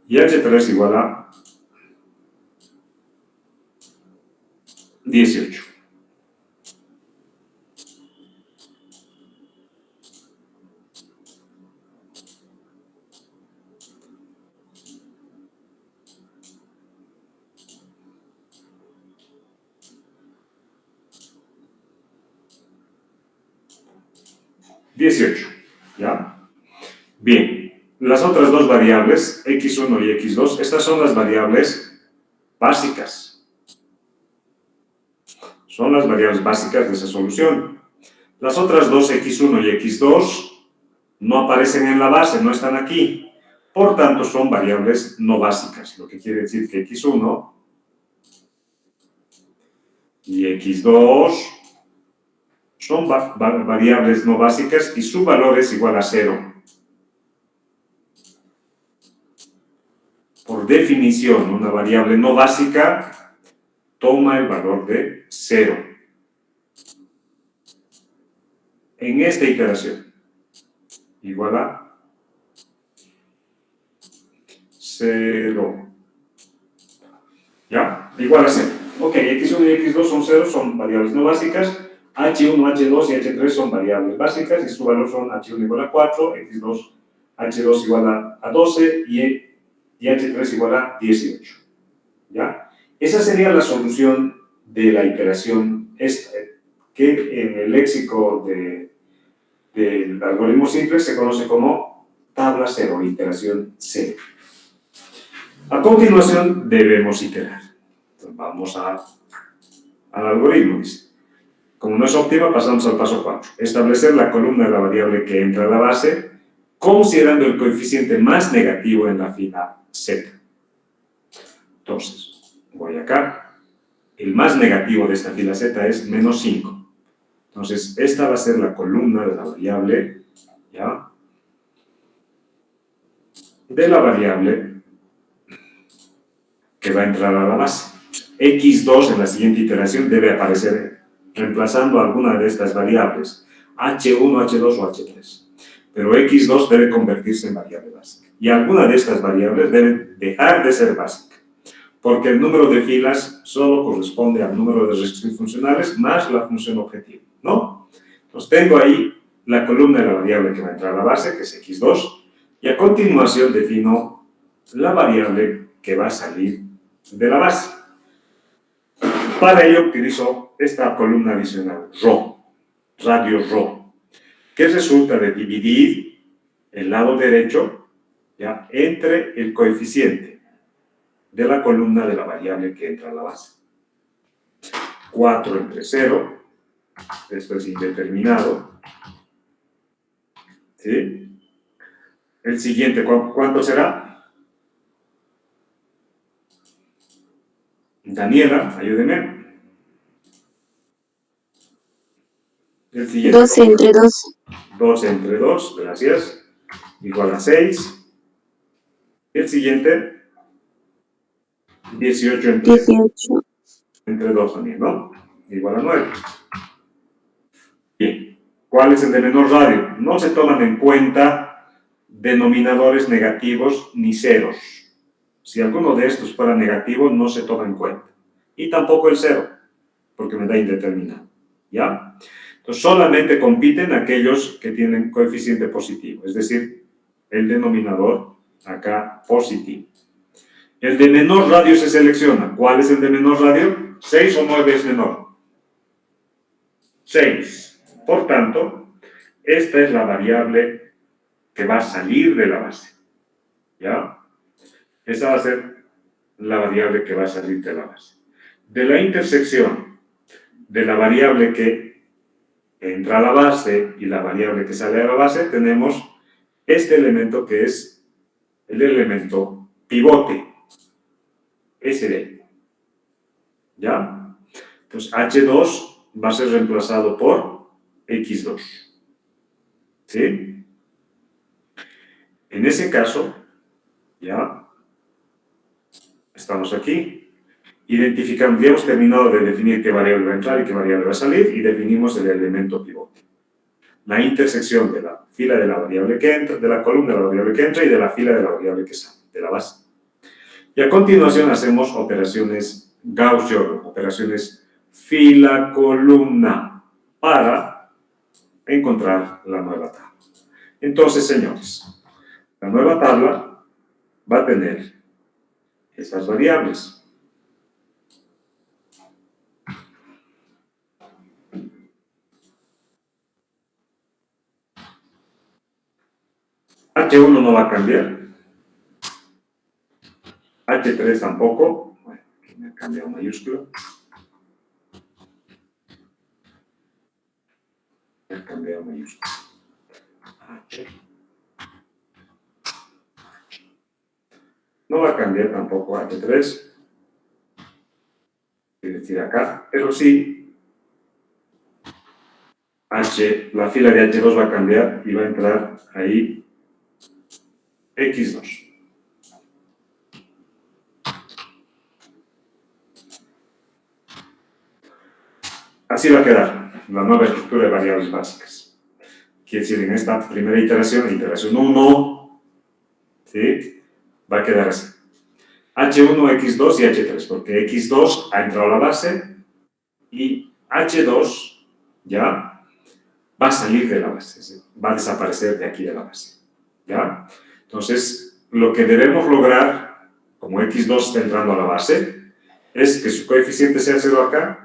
Y H3 igual a 18. ¿Ya? Bien. Las otras dos variables, x1 y x2, estas son las variables básicas. Son las variables básicas de esa solución. Las otras dos, x1 y x2, no aparecen en la base, no están aquí. Por tanto, son variables no básicas, lo que quiere decir que x1 y x2 son variables no básicas y su valor es igual a 0. Por definición, una variable no básica toma el valor de 0. En esta iteración, igual a 0. ¿Ya? Igual a 0. Ok, x1 y x2 son 0, son variables no básicas. H1, H2 y H3 son variables básicas y su valor son H1 igual a 4, H2 igual a 12 y H3 igual a 18. ¿Ya? Esa sería la solución de la iteración esta, que en el léxico del algoritmo simple se conoce como tabla 0, iteración 0. A continuación debemos iterar. Entonces vamos al algoritmo. Como no es óptima, pasamos al paso 4. Establecer la columna de la variable que entra a la base considerando el coeficiente más negativo en la fila Z. Entonces, voy acá. El más negativo de esta fila Z es menos 5. Entonces, esta va a ser la columna de la variable, ¿ya? De la variable que va a entrar a la base. X2 en la siguiente iteración debe aparecer reemplazando alguna de estas variables, H1, H2 o H3. Pero X2 debe convertirse en variable básica. Y alguna de estas variables debe dejar de ser básica, porque el número de filas solo corresponde al número de restricciones funcionales más la función objetivo, ¿no? Entonces tengo ahí la columna de la variable que va a entrar a la base, que es X2, y a continuación defino la variable que va a salir de la base. Para ello utilizo esta columna adicional, ρ, radio ρ, que resulta de dividir el lado derecho, ¿ya?, entre el coeficiente de la columna de la variable que entra a la base. 4 entre 0, esto es indeterminado, ¿sí? El siguiente, ¿cuánto será? Daniela, ayúdeme. El siguiente. 12 entre 2. 12 entre 2, gracias, igual a 6. El siguiente, 18 entre 18. Entre 2 también, ¿no? Igual a 9. Bien. ¿Cuál es el de menor radio? No se toman en cuenta denominadores negativos ni ceros. Si alguno de estos fuera negativo, no se toma en cuenta. Y tampoco el 0, porque me da indeterminado. ¿Ya? Entonces, solamente compiten aquellos que tienen coeficiente positivo, es decir, el denominador acá positivo. El de menor radio se selecciona. ¿Cuál es el de menor radio? 6 o 9 es menor. 6. Por tanto, esta es la variable que va a salir de la base. ¿Ya? Esa va a ser la variable que va a salir de la base. De la intersección de la variable que entra a la base y la variable que sale a la base, tenemos este elemento que es el elemento pivote. Ese de ahí. ¿Ya? Entonces, H2 va a ser reemplazado por X2. ¿Sí? En ese caso, ya estamos aquí. Identificamos, ya hemos terminado de definir qué variable va a entrar y qué variable va a salir, y definimos el elemento pivote. La intersección de la fila de la variable que entra, de la columna de la variable que entra y de la fila de la variable que sale, de la base. Y a continuación hacemos operaciones Gauss-Jordan, operaciones fila-columna, para encontrar la nueva tabla. Entonces, señores, la nueva tabla va a tener estas variables. H1 no va a cambiar. H3 tampoco. Bueno, aquí me ha cambiado mayúscula. Me ha cambiado mayúscula. H. No va a cambiar tampoco H3. Es decir, acá. Pero sí, H, la fila de H2 va a cambiar y va a entrar ahí X2. Así va a quedar la nueva estructura de variables básicas. Quiere decir, en esta primera iteración, iteración 1, ¿sí?, va a quedar así. H1, X2 y H3, porque X2 ha entrado a la base y H2 ya va a salir de la base, es decir, va a desaparecer de aquí de la base. ¿Ya? Entonces, lo que debemos lograr, como X2 está entrando a la base, es que su coeficiente sea 0 acá.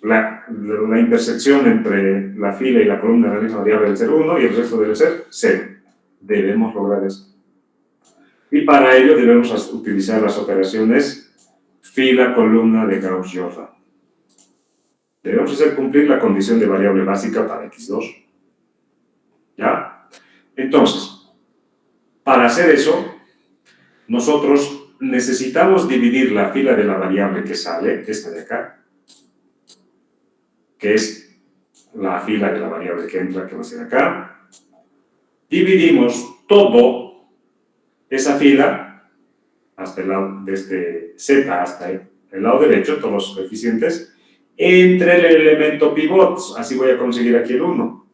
La intersección entre la fila y la columna de la misma variable debe ser 1 y el resto debe ser 0. Debemos lograr eso. Y para ello debemos utilizar las operaciones fila-columna de Gauss-Jordan. Debemos hacer cumplir la condición de variable básica para X2. ¿Ya? Entonces, para hacer eso, nosotros necesitamos dividir la fila de la variable que sale, esta de acá, que es la fila de la variable que entra, que va a ser acá. Dividimos todo esa fila, hasta el lado, desde Z hasta el lado derecho, todos los coeficientes, entre el elemento pivot. Así voy a conseguir aquí el 1.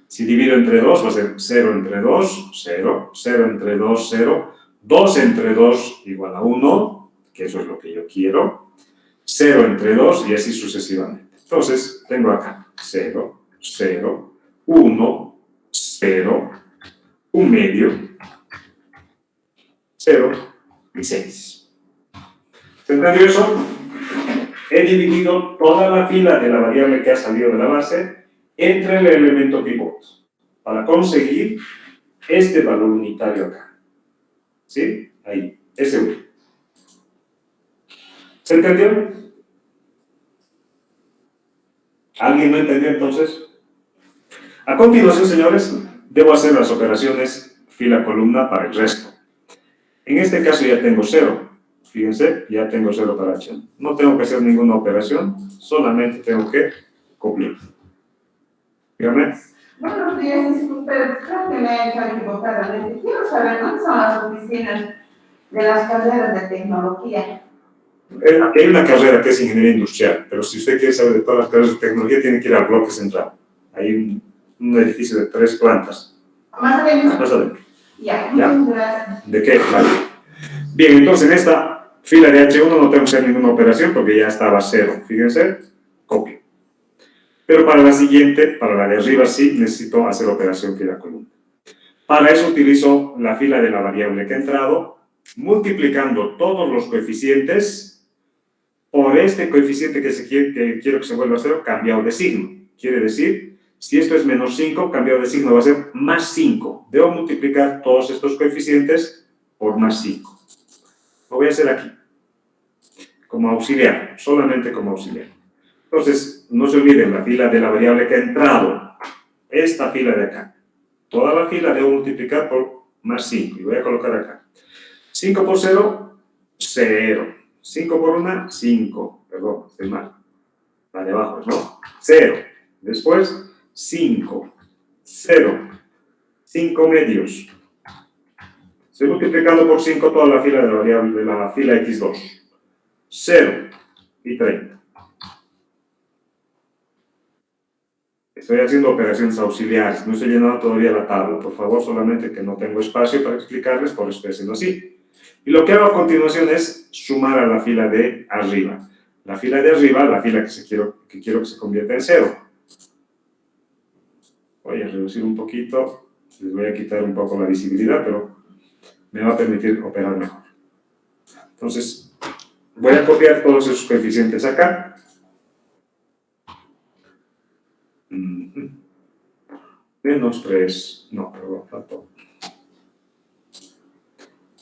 Si divido entre 2, va a ser 0 entre 2, 0, 0 entre 2, 0, 2 entre 2 igual a 1, que eso es lo que yo quiero, 0 entre 2 y así sucesivamente. Entonces, tengo acá 0, 0, 1, 0, 1 medio, 0 y 6. ¿Se entendió eso? He dividido toda la fila de la variable que ha salido de la base entre el elemento pivot para conseguir este valor unitario acá. ¿Sí? Ahí, ese 1. ¿Se entendió? ¿Alguien no entendió entonces? A continuación, señores, debo hacer las operaciones fila-columna para el resto. En este caso ya tengo 0. Fíjense, ya tengo 0 para H. No tengo que hacer ninguna operación, solamente tengo que cumplir. Dígame. Buenos días, disculpe, creo que me he hecho equivocadamente. Quiero saber dónde son las oficinas de las carreras de tecnología. Aquí hay una carrera que es ingeniería industrial, pero si usted quiere saber de todas las carreras de tecnología, tiene que ir al bloque central. Hay un edificio de 3 plantas. Más adentro. Más adentro. Ya, muchas gracias. ¿De qué? Vale. Bien, entonces en esta fila de H1 no tengo que hacer ninguna operación porque ya estaba 0. Fíjense, copio. Pero para la siguiente, para la de arriba, sí necesito hacer operación fila-columna. Para eso utilizo la fila de la variable que ha entrado, multiplicando todos los coeficientes por este coeficiente que quiero que se vuelva a 0, cambiado de signo. Quiere decir, si esto es menos 5, cambiado de signo va a ser más 5. Debo multiplicar todos estos coeficientes por más 5. Lo voy a hacer aquí, como auxiliar, solamente como auxiliar. Entonces, no se olviden la fila de la variable que ha entrado, esta fila de acá. Toda la fila debo multiplicar por más 5, y voy a colocar acá. 5 por 0, 0. 5 por 1, 5. Perdón, estoy mal. La de abajo, ¿no? 0. Después, 5. 0. 5 medios. Estoy multiplicando por 5 toda la fila de la variable de la fila x2. 0 y 30. Estoy haciendo operaciones auxiliares. No estoy llenando todavía la tabla. Por favor, solamente que no tengo espacio para explicarles, por eso estoy haciendo así. Y lo que hago a continuación es sumar a la fila de arriba. La fila de arriba, la fila que quiero que se convierta en 0. Voy a reducir un poquito. Les voy a quitar un poco la visibilidad, pero me va a permitir operar mejor. Entonces, voy a copiar todos esos coeficientes acá. Menos 3. No, perdón, faltó.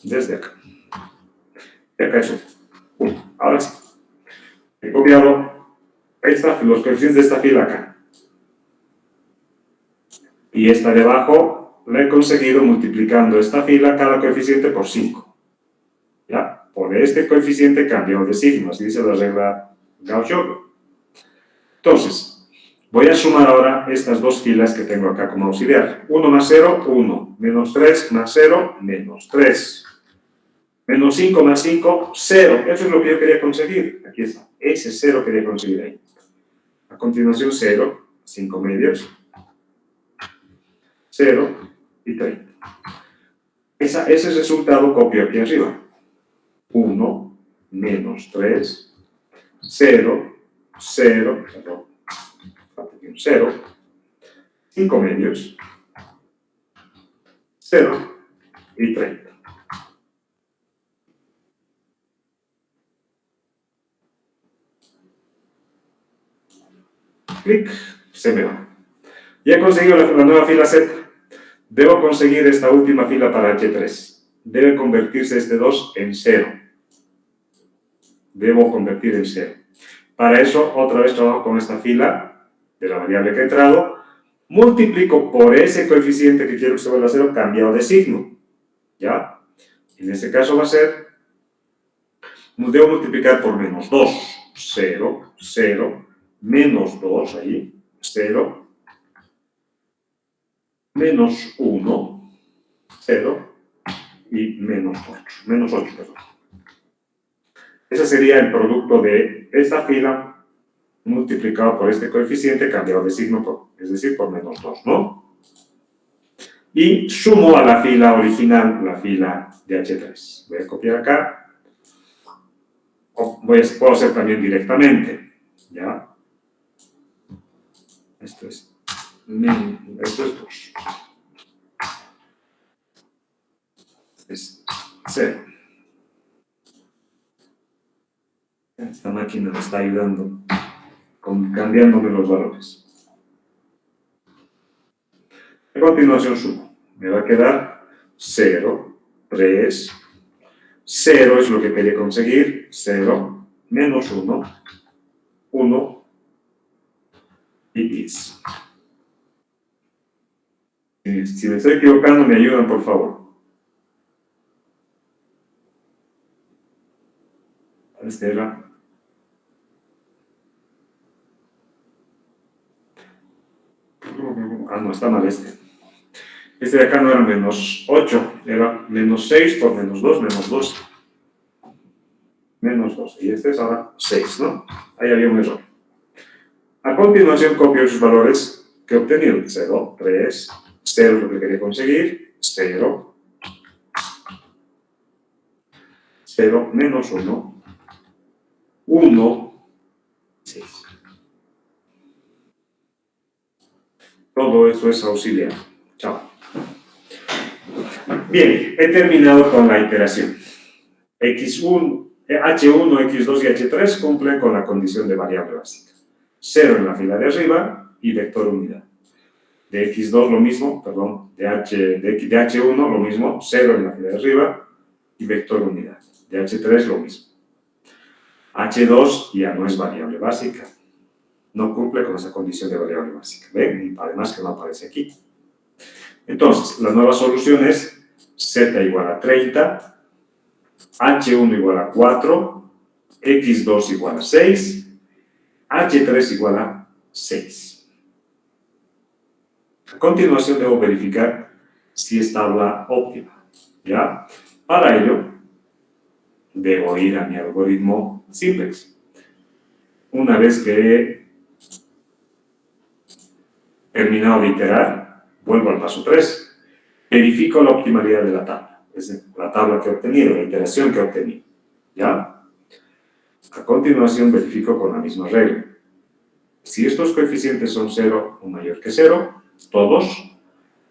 Desde acá. Y acá eso. Ahora sí. He copiado los coeficientes de esta fila acá. Y esta de abajo la he conseguido multiplicando esta fila, cada coeficiente por 5. ¿Ya? Por este coeficiente cambio de signo, así dice la regla Gauss-Jordan. Entonces, voy a sumar ahora estas dos filas que tengo acá como auxiliar. 1 más 0, 1. Menos 3 más 0, menos 3. Menos 5 más 5, 0. Eso es lo que yo quería conseguir. Aquí está. Ese 0 quería conseguir ahí. A continuación 0, 5 medios. 0 y 30. Ese resultado copio aquí arriba. 1 menos 3, 0, 0, perdón, 0, 5 medios, 0 y 30. Clic, se me va. Ya he conseguido la nueva fila Z. Debo conseguir esta última fila para H3. Debe convertirse este 2 en 0. Debo convertir en 0. Para eso, otra vez trabajo con esta fila de la variable que ha entrado, multiplico por ese coeficiente que quiero que se vuelva a 0 cambiado de signo, ¿ya? En este caso va a ser, debo multiplicar por menos 2, 0, 0, menos 2, ahí, 0, menos 1, 0, y menos 8, perdón. Ese sería el producto de esta fila multiplicado por este coeficiente cambiado de signo, es decir, por menos 2, ¿no? Y sumo a la fila original, la fila de H3. Voy a copiar acá. Puedo hacer también directamente, ¿ya? Esto es 2. Es 0. Esta máquina me está ayudando cambiándome los valores. A continuación sumo. Me va a quedar 0, 3, 0 es lo que quería conseguir, 0, menos 1, 1 y 10. Si me estoy equivocando, me ayudan, por favor. Este era. Ah, no, está mal este. Este de acá no era menos 8, era menos 6 por menos 2, menos 12. Menos 12. Y este es ahora 6, ¿no? Ahí había un error. A continuación copio esos valores que he obtenido. 0, 3, 0 es lo que quería conseguir, 0, 0, menos 1, 1, 6. Todo eso es auxiliar. Chao. Bien, he terminado con la iteración. H1, X2 y H3 cumplen con la condición de variable básica. 0 en la fila de arriba y vector unidad. De X2 lo mismo, perdón, de H1 lo mismo, 0 en la fila de arriba y vector unidad. De H3 lo mismo. H2 ya no es variable básica. No cumple con esa condición de variable básica. ¿Ven? Además que no aparece aquí. Entonces, la nueva solución es Z igual a 30, H1 igual a 4, X2 igual a 6, H3 igual a 6. A continuación debo verificar si es tabla óptima, ¿ya? Para ello, debo ir a mi algoritmo simplex. Una vez que he terminado de iterar, vuelvo al paso 3. Verifico la optimalidad de la tabla, es decir, la tabla que he obtenido, la iteración que he obtenido, ¿ya? A continuación verifico con la misma regla. Si estos coeficientes son 0 o mayor que 0, todos,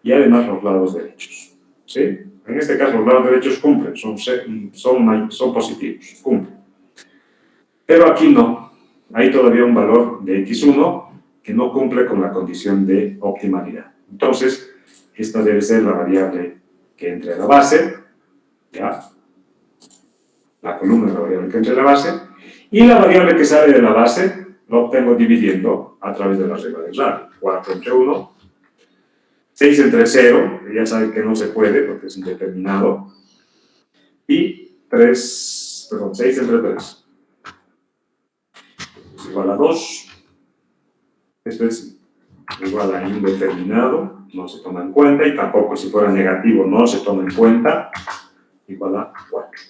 y además los lados derechos, ¿sí? En este caso los lados derechos cumplen, son positivos, cumplen. Pero aquí no, hay todavía un valor de x1 que no cumple con la condición de optimalidad. Entonces, esta debe ser la variable que entre a la base, ¿ya? La columna es la variable que entre a la base, y la variable que sale de la base la obtengo dividiendo a través de la regla del radio. 4 entre 1, 6 entre 0, ya saben que no se puede porque es indeterminado, y 6 entre 3 es igual a 2. Esto es igual a indeterminado, no se toma en cuenta, y tampoco si fuera negativo no se toma en cuenta, igual a 4.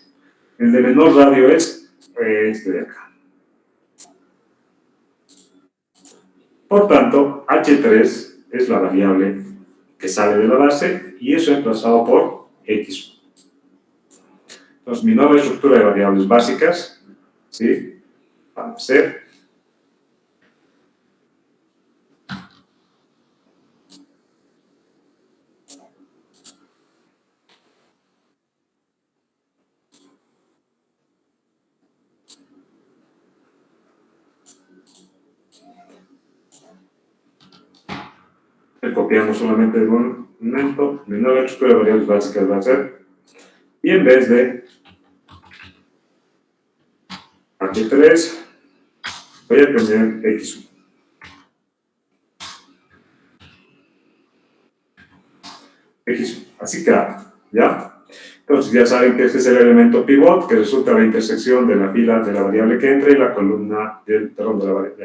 El de menor radio es este de acá. Por tanto, H3 es la variable que sale de la base y es reemplazado por X1. Entonces, mi nueva estructura de variables básicas, ¿sí?, van a ser copiamos solamente el momento, mi nueva estructura de variables básicas va a ser, y en vez de H3, voy a tener X1. Así queda, ¿ya? Entonces ya saben que este es el elemento pivot que resulta de la intersección de la fila de la variable que entra y la columna, de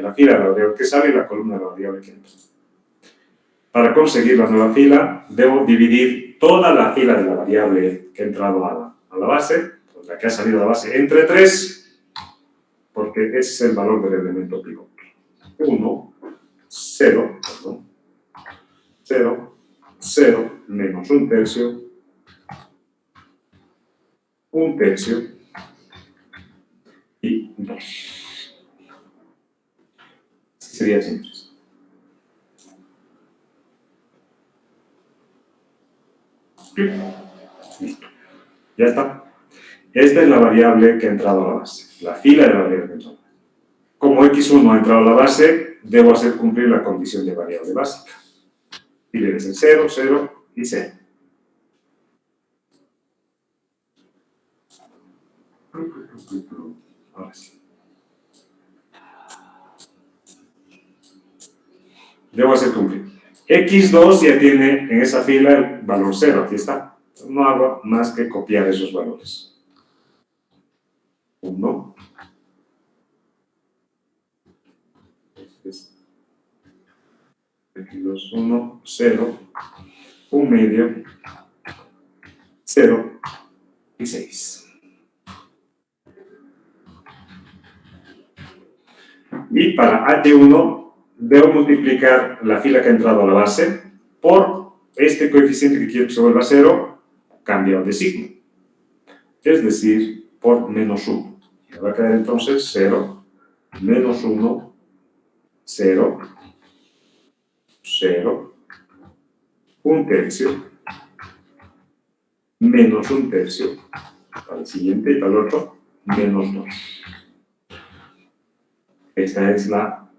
la fila de la variable que sale y la columna de la variable que entra. Para conseguir la nueva fila, debo dividir toda la fila de la variable que ha entrado a la base, pues la que ha salido a la base, entre 3, porque ese es el valor del elemento pivot. 1, 0, 0, 0, menos 1/3, 1/3 y 2. Sería simple. Listo. Ya está. Esta es la variable que ha entrado a la base, la fila de la variable que ha entrado a la base. Como x1 ha entrado a la base, debo hacer cumplir la condición de variable básica. Y debe ser 0, 0 y 0. Ahora sí. Debo hacer cumplir. x2 ya tiene en esa fila el valor 0, aquí está. No hago más que copiar esos valores. 1. X2, 1, 0, 1 medio, 0 y 6. Y para H1 debo multiplicar la fila que ha entrado a la base por este coeficiente que quiero que se vuelva 0, cambiado de signo. Es decir, por menos 1. Me va a quedar entonces 0, menos 1, 0, 0, 1/3, menos 1/3, para el siguiente y para el otro, menos 2. Esta es la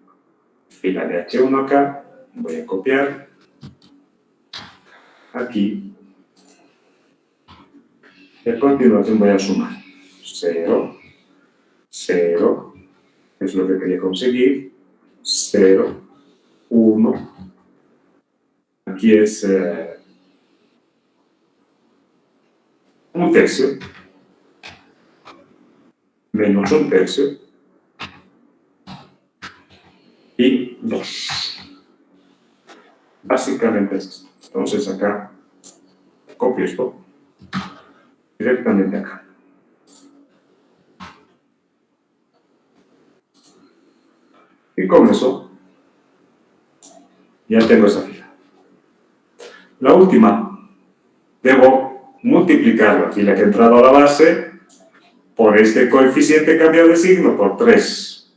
fila de H1 acá. Voy a copiar aquí. Y a continuación voy a sumar. 0, 0, es lo que quería conseguir. 0, 1. Aquí es 1/3, menos 1/3 y 2. Básicamente es esto. Entonces acá copio esto directamente acá. Y con eso ya tengo esa fila. La última, debo multiplicar la fila que ha entrado a la base por este coeficiente cambiado de signo por 3.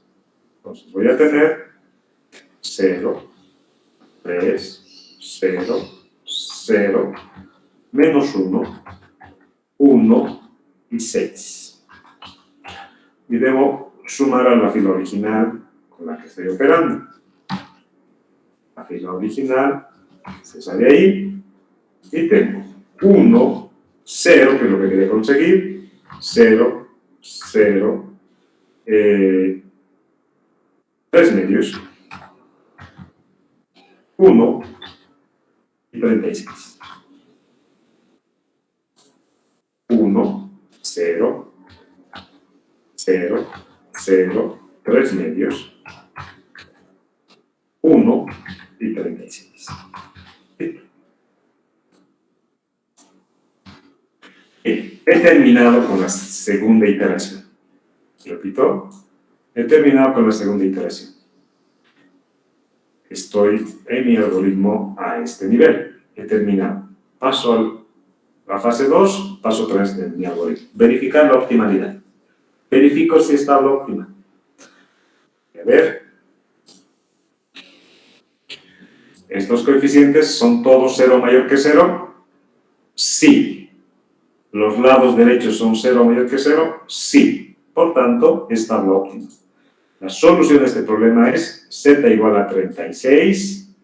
Entonces voy a tener 0, 3, 0, 0, menos 1, 1 y 6. Y debo sumar a la fila original con la que estoy operando. La fila original se sale ahí y tengo 1, 0, que es lo que quería conseguir, 0, 0, 3 medios, 1 y 36. 1, 0, 0, 0, 3 medios, 1 y 36. Bien, he terminado con la segunda iteración. Repito, he terminado con la segunda iteración. Estoy en mi algoritmo a este nivel. He terminado. Paso a la fase 2, paso 3 de mi algoritmo. Verificar la optimalidad. Verifico si está óptima. A ver. ¿Estos coeficientes son todos 0 mayor que 0? Sí. ¿Los lados derechos son 0 mayor que 0? Sí. Por tanto, está óptima. La solución de este problema es z igual a 36,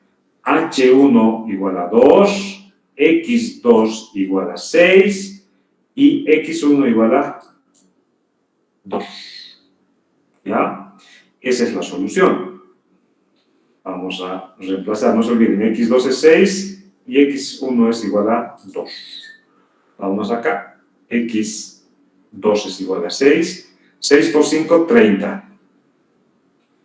h1 igual a 2, x2 igual a 6 y x1 igual a 2. ¿Ya? Esa es la solución. Vamos a reemplazar, no se olviden, x2 es 6, y x1 es igual a 2. Vamos acá. x2 es igual a 6. 6 por 5, 30.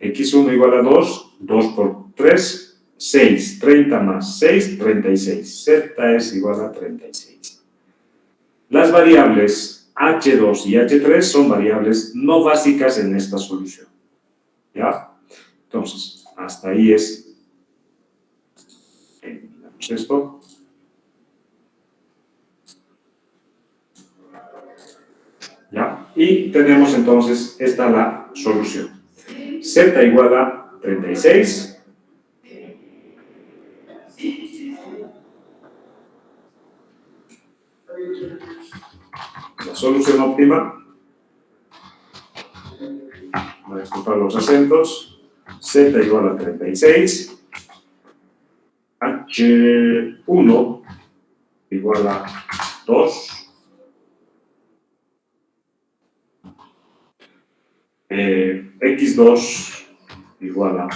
x1 igual a 2. 2 por 3, 6. 30 más 6, 36. Z es igual a 36. Las variables h2 y h3 son variables no básicas en esta solución. ¿Ya? Entonces, hasta ahí es... Eliminamos esto. ¿Ya? Y tenemos entonces, esta la solución. Z igual a 36. La solución óptima. Voy a disculpar los acentos. Z igual a 36. H1 igual a 2. X2 igual a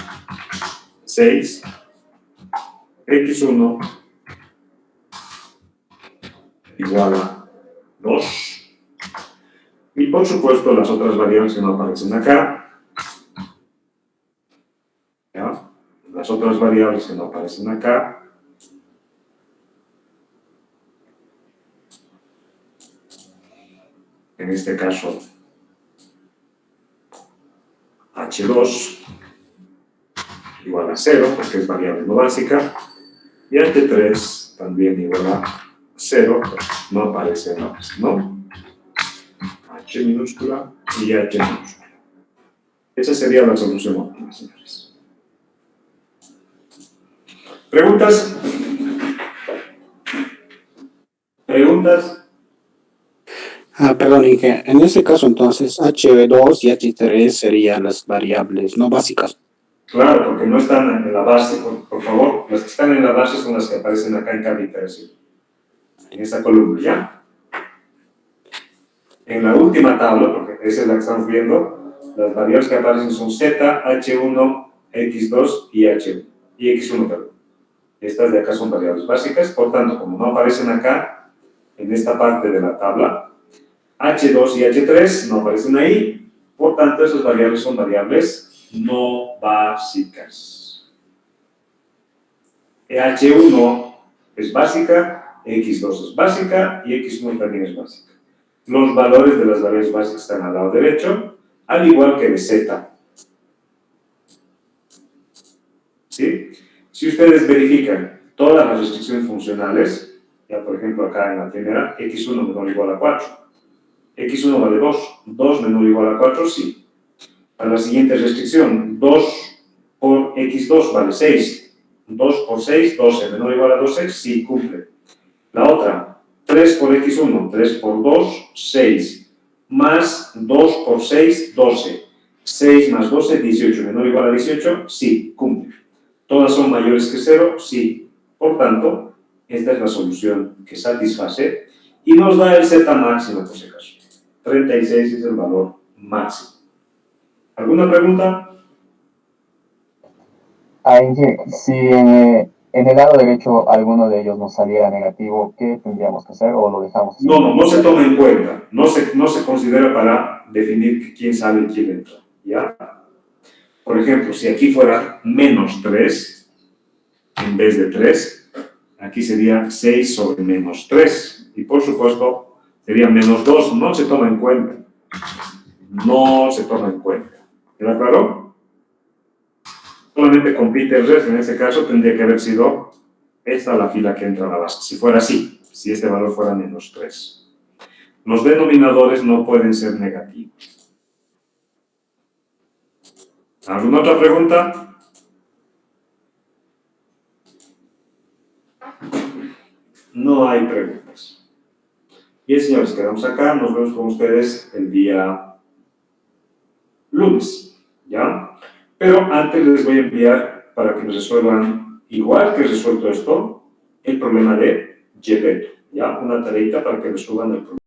6. X1 igual a 2. Y por supuesto las otras variables que no aparecen acá. ¿Ya? Las otras variables que no aparecen acá. En este caso, H2 igual a 0, porque es variable no básica. Y H3 también igual a 0, no aparece más, ¿no? H minúscula y H minúscula. Esa sería la solución óptima, señores. ¿Preguntas? ¿Preguntas? Perdón, Inge. En ese caso, entonces, H2 y H3 serían las variables no básicas. Claro, porque no están en la base, por favor. Las que están en la base son las que aparecen acá en cada iteración. En esta columna, ¿ya? En la última tabla, porque esa es la que estamos viendo, las variables que aparecen son Z, H1, X2 y H1. Y X1, perdón. Estas de acá son variables básicas, por tanto, como no aparecen acá, en esta parte de la tabla, H2 y H3 no aparecen ahí, por tanto, esas variables son variables no básicas. H1 es básica, X2 es básica y X1 también es básica. Los valores de las variables básicas están al lado derecho, al igual que de Z. ¿Sí? Si ustedes verifican todas las restricciones funcionales, ya por ejemplo acá en la primera, X1 menor o igual a 4. X1 vale 2, 2 menor o igual a 4, sí. Para la siguiente restricción, 2 por X2 vale 6, 2 por 6, 12, menor o igual a 12, sí, cumple. La otra, 3 por X1, 3 por 2, 6, más 2 por 6, 12, 6 más 12, 18, menor o igual a 18, sí, cumple. ¿Todas son mayores que 0? Sí. Por tanto, esta es la solución que satisface y nos da el Z máximo, por si acaso. 36 es el valor máximo. ¿Alguna pregunta? Inge, si en el lado derecho alguno de ellos nos saliera negativo, ¿qué tendríamos que hacer o lo dejamos así? No se toma en cuenta. No se considera para definir quién sale y quién entra. ¿Ya? Por ejemplo, si aquí fuera menos 3, en vez de 3, aquí sería 6 sobre menos 3. Y por supuesto, sería menos 2. No se toma en cuenta. No se toma en cuenta. ¿Queda claro? Solamente con Peter Rest, en este caso, tendría que haber sido esta la fila que entra a la base. Si fuera así, si este valor fuera menos 3. Los denominadores no pueden ser negativos. ¿Alguna otra pregunta? No hay preguntas. Bien, señores, quedamos acá. Nos vemos con ustedes el día lunes, ¿ya? Pero antes les voy a enviar para que me resuelvan, igual que he resuelto esto, el problema de Gepetto, ¿ya? Una tareita para que resuelvan el problema.